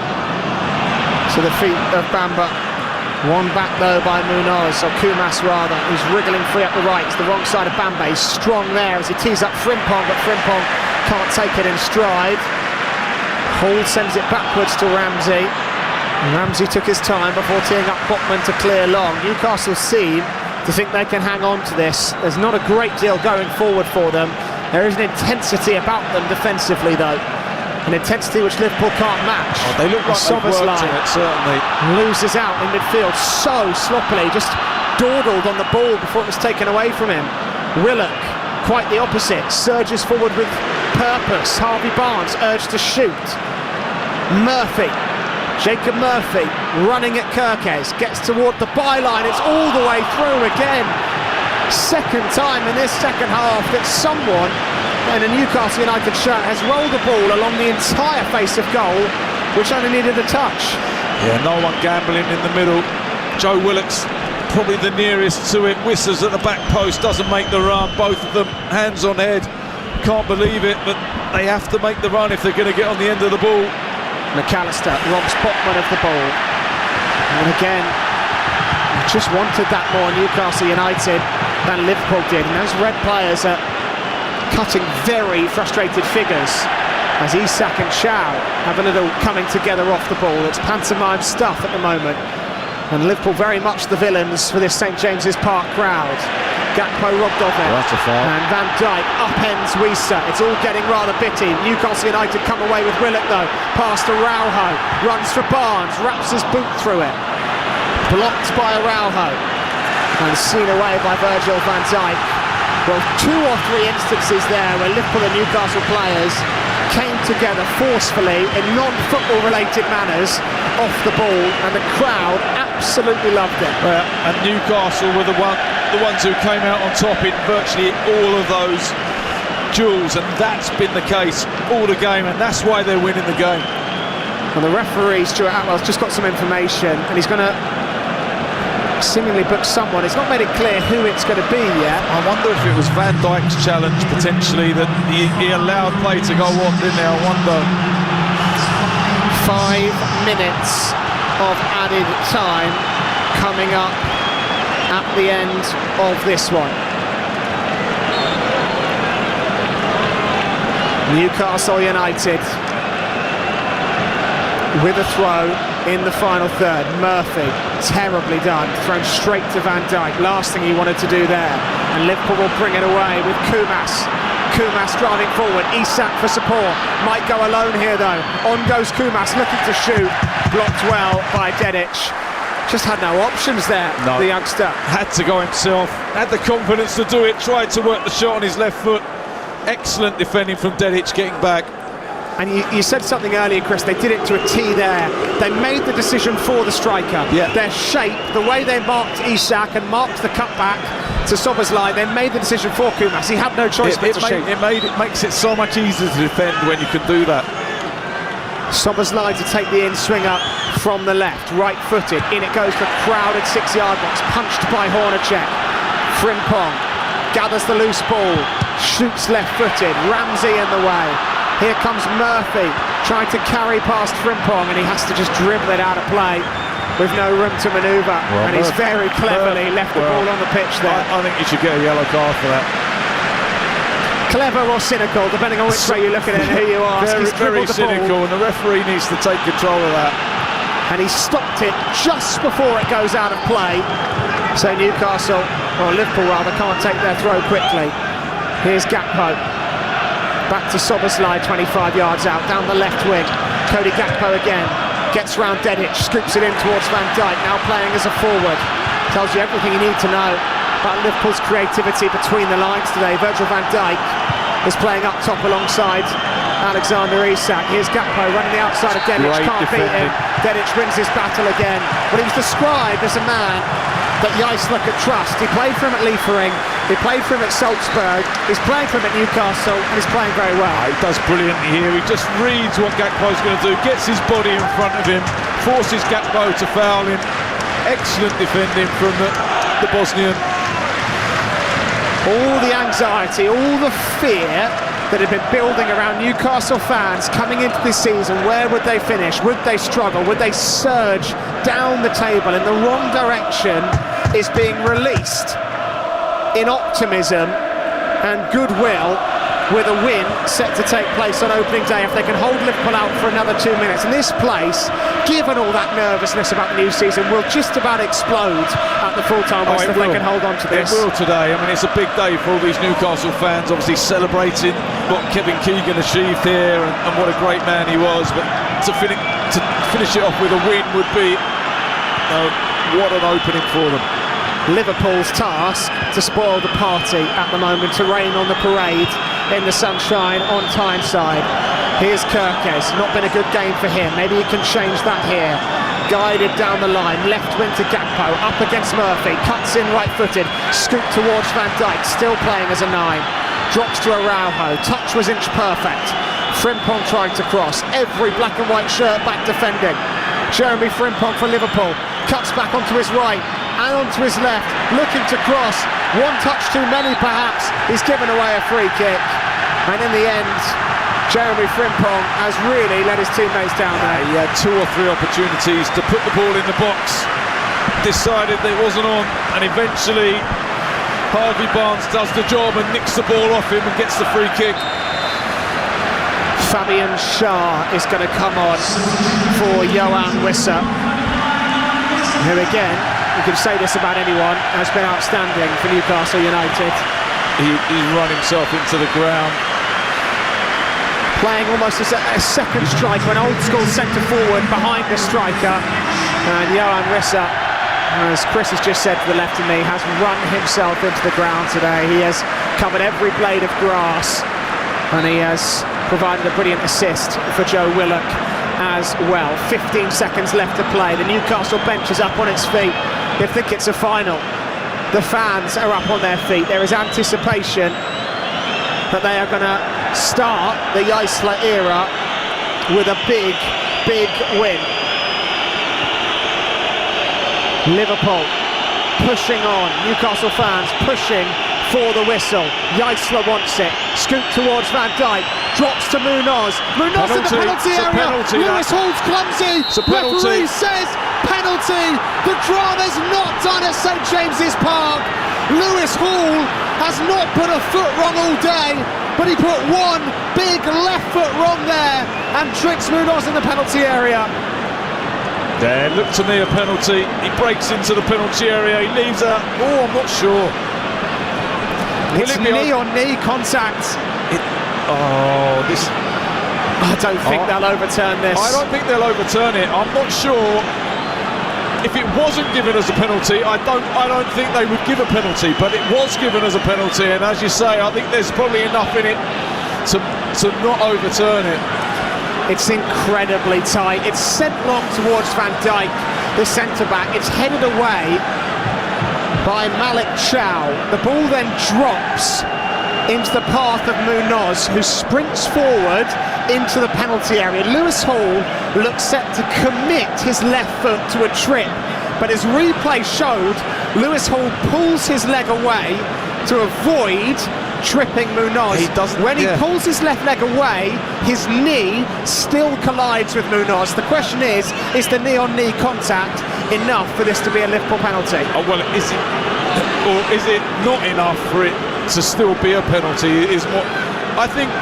to the feet of Bamba. One back though by Munoz, or Kumas rather, who's wriggling free up the right. It's the wrong side of Bamba. He's strong there as he tees up Frimpong, but Frimpong can't take it in stride. Hall sends it backwards to Ramsey. Ramsey took his time before teeing up Botman to clear long. Newcastle seem to think they can hang on to this. There's not a great deal going forward for them. There is an intensity about them defensively though. an intensity which Liverpool can't match. Oh, they look like they've worked on it, certainly. Loses out in midfield so sloppily, just dawdled on the ball before it was taken away from him. Willock, quite the opposite, surges forward with purpose. Harvey Barnes urged to shoot. Murphy, Jacob Murphy, running at Kirkes, gets toward the byline, it's all the way through again. Second time in this second half that someone in a Newcastle United shirt has rolled the ball along the entire face of goal, which only needed a touch. Yeah, no one gambling in the middle. Joe Willock's probably the nearest to it. Whistles at the back post, doesn't make the run. Both of them hands on head. Can't believe it, but they have to make the run if they're going to get on the end of the ball. McAllister robs Potman of the ball. And again, just wanted that more Newcastle United than Liverpool did. And those red players are cutting very frustrated figures as Isak and Chow have a little coming together off the ball. It's pantomime stuff at the moment. And Liverpool very much the villains for this St James's Park crowd. Gakpo robbed of it. That's a foul. And Van Dijk upends Wisa. It's all getting rather bitty. Newcastle United come away with Willock though. Pass to Araujo. Runs for Barnes. Wraps his boot through it. Blocked by Araujo. And seen away by Virgil van Dijk. Well, 2 or 3 instances there where Liverpool and Newcastle players came together forcefully in non-football related manners off the ball, and the crowd absolutely loved it. And Newcastle were the ones who came out on top in virtually all of those duels, and that's been the case all the game, and that's why they're winning the game. And the referee, Stuart Atwell's just got some information, and he's going to seemingly book someone. It's not made it clear who it's going to be yet. I wonder if it was Van Dijk's challenge potentially that he allowed play to go on, didn't he? I wonder. 5 minutes of added time coming up at the end of this one. Newcastle United with a throw in the final third. Murphy, terribly done, thrown straight to Van Dijk. Last thing he wanted to do there. And Liverpool will bring it away with Kumas. Kumas driving forward, Isak for support. Might go alone here though. On goes Kumas, looking to shoot. Blocked well by Dedic. Just had no options there, the youngster. Had to go himself, had the confidence to do it, tried to work the shot on his left foot. Excellent defending from Dedic, getting back. And you said something earlier, Chris, they did it to a T there. They made the decision for the striker. Yeah. Their shape, the way they marked Isak and marked the cutback to Szoboszlai, they made the decision for Kumas. He had no choice but to shoot. It makes it so much easier to defend when you can do that. Szoboszlai to take the in-swinger from the left, right-footed. In it goes the crowded 6-yard box, punched by Hornacek. Frimpong gathers the loose ball, shoots left-footed. Ramsey in the way. Here comes Murphy, trying to carry past Frimpong, and he has to just dribble it out of play with no room to manoeuvre. Well, and he's very cleverly left the ball on the pitch there. I think you should get a yellow card for that. Clever or cynical, depending on which way you look at it and who you ask. Very cynical, and the referee needs to take control of that. And he stopped it just before it goes out of play. So Newcastle, or Liverpool rather, can't take their throw quickly. Here's Gakpo. Back to Szoboszlai, 25 yards out, down the left wing. Cody Gakpo again, gets round Dedic, scoops it in towards Van Dijk, now playing as a forward. Tells you everything you need to know about Liverpool's creativity between the lines today. Virgil van Dijk is playing up top alongside Alexander Isak. Here's Gakpo running the outside of Dedic, can't beat him. Dedic wins his battle again. Well, he was described as a man that Jaisler could trust. He played for him at Liefering, he played for him at Salzburg, he's playing for him at Newcastle, and he's playing very well. He does brilliantly here. He just reads what Gakpo's going to do, gets his body in front of him, forces Gakpo to foul him. Excellent defending from the Bosnian. All the anxiety, all the fear that had been building around Newcastle fans coming into this season. Where would they finish? Would they struggle? Would they surge down the table in the wrong direction? Is being released in optimism and goodwill with a win set to take place on opening day if they can hold Liverpool out for another 2 minutes. And this place, given all that nervousness about the new season, will just about explode at the full-time whistle if they can hold on to this. It will today. I mean, it's a big day for all these Newcastle fans, obviously celebrating what Kevin Keegan achieved here and what a great man he was. But to finish it off with a win would be what an opening for them. Liverpool's task to spoil the party at the moment, to rain on the parade in the sunshine on Tyneside. Here's Kirkes, not been a good game for him, maybe he can change that here. Guided down the line, left wing to Gakpo, up against Murphy, cuts in right-footed, scoop towards Van Dijk, still playing as a 9. Drops to Araujo, touch was inch perfect. Frimpong trying to cross, every black and white shirt back defending. Jeremy Frimpong for Liverpool, cuts back onto his right and onto his left, looking to cross. One touch too many perhaps, he's given away a free kick. And in the end, Jeremy Frimpong has really let his teammates down there. He had 2 or 3 opportunities to put the ball in the box, decided that it wasn't on, and eventually Harvey Barnes does the job and nicks the ball off him and gets the free kick. Fabian Schär is going to come on for Yoane Wissa, who again, you can say this about anyone, has been outstanding for Newcastle United. He run himself into the ground. Playing almost as a second striker, an old-school centre-forward behind the striker. And Yoane Wissa, as Chris has just said to the left of me, has run himself into the ground today. He has covered every blade of grass, and he has provided a brilliant assist for Joe Willock as well. 15 seconds left to play. The Newcastle bench is up on its feet. They think it's a final. The fans are up on their feet. There is anticipation that they are going to start the Isla era with a big, big win. Liverpool pushing on, Newcastle fans pushing for the whistle. Isla wants it, scoop towards Van Dijk, drops to Munoz. Munoz in the penalty area. Lewis Hall's clumsy. Referee says penalty. The drama's not done at St James's Park. Lewis Hall has not put a foot wrong all day, but he put one big left foot wrong there and tricks Munoz in the penalty area. There looked to me a penalty. He breaks into the penalty area. He leaves a... Oh, I'm not sure. It's knee-on-knee contact. I don't think they'll overturn this. I don't think they'll overturn it. I'm not sure. If it wasn't given as a penalty, I don't think they would give a penalty, but it was given as a penalty, and as you say, I think there's probably enough in it to not overturn it. It's incredibly tight. It's sent long towards Van Dijk, the centre-back. It's headed away by Malik Chow. The ball then drops into the path of Munoz, who sprints forward into the penalty area. Lewis Hall looks set to commit his left foot to a trip, but as replay showed, Lewis Hall pulls his leg away to avoid tripping Munoz. When he pulls his left leg away, his knee still collides with Munoz. The question is the knee-on-knee contact enough for this to be a Liverpool penalty? Oh, well, is it not enough for it to still be a penalty? Is what I think.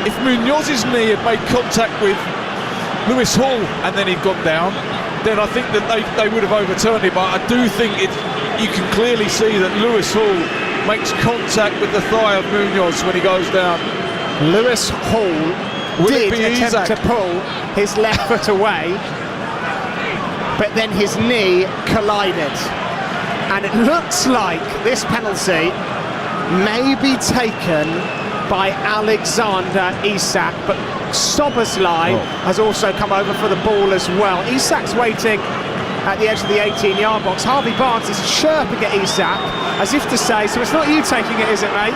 If Munoz's knee had made contact with Lewis Hall and then he'd gone down, then I think that they would have overturned it. But I do think you can clearly see that Lewis Hall makes contact with the thigh of Munoz when he goes down. Lewis Hall did attempt to pull his left foot away, but then his knee collided. And it looks like this penalty may be taken by Alexander Isak, but Szoboszlai has also come over for the ball as well. Isak's waiting at the edge of the 18-yard box. Harvey Barnes is chirping at Isak as if to say, so it's not you taking it, is it, mate?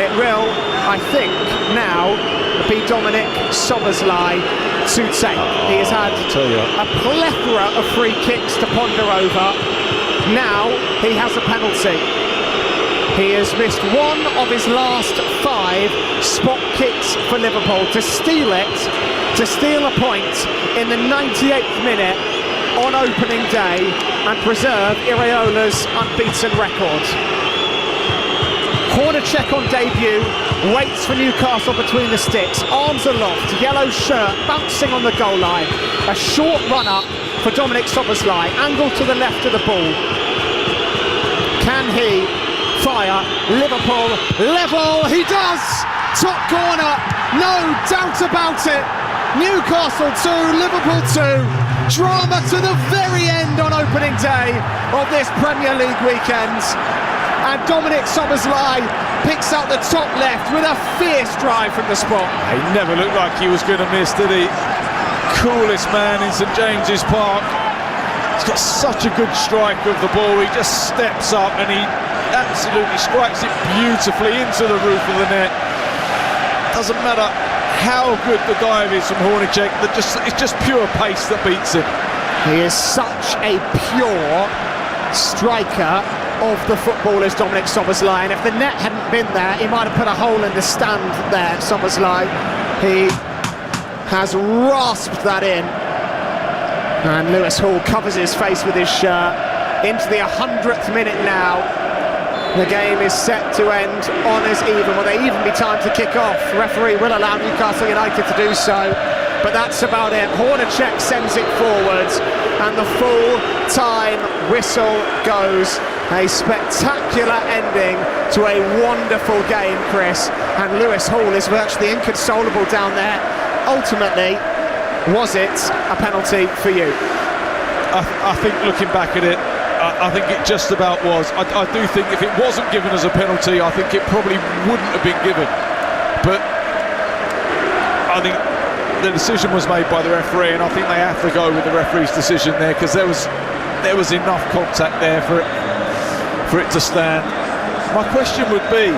It will, I think, now be Dominic Szoboszlai to take. He has had a plethora of free kicks to ponder over. Now he has a penalty. He has missed one of his last 5 spot kicks for Liverpool to steal a point in the 98th minute on opening day and preserve Iraola's unbeaten record. Hornacek on debut, waits for Newcastle between the sticks, arms aloft, yellow shirt, bouncing on the goal line. A short run-up for Dominic Szoboszlai, angle to the left of the ball. Can he fire? Liverpool level, he does! Top corner, no doubt about it. Newcastle 2, Liverpool 2. Drama to the very end on opening day of this Premier League weekend. And Dominic Szoboszlai picks out the top left with a fierce drive from the spot. He never looked like he was going to miss, did he? Coolest man in St James's Park. He's got such a good strike of the ball. He just steps up and he absolutely strikes it beautifully into the roof of the net. Doesn't matter how good the dive is from Hornacek, it's just pure pace that beats him. He is such a pure striker of the footballers, Dominic Szoboszlai, and if the net hadn't been there, he might have put a hole in the stand there, Szoboszlai. He has rasped that in, and Lewis Hall covers his face with his shirt. Into the 100th minute now. The game is set to end honours even. Will there even be time to kick off? The referee will allow Newcastle United to do so, but that's about it. Hornacek sends it forwards, and the full-time whistle goes. A spectacular ending to a wonderful game, Chris, and Lewis Hall is virtually inconsolable down there. Ultimately, was it a penalty for you? I think looking back at it, I think it just about was. I do think if it wasn't given as a penalty, I think it probably wouldn't have been given. But I think the decision was made by the referee, and I think they have to go with the referee's decision there, because there was enough contact there for it to stand. My question would be,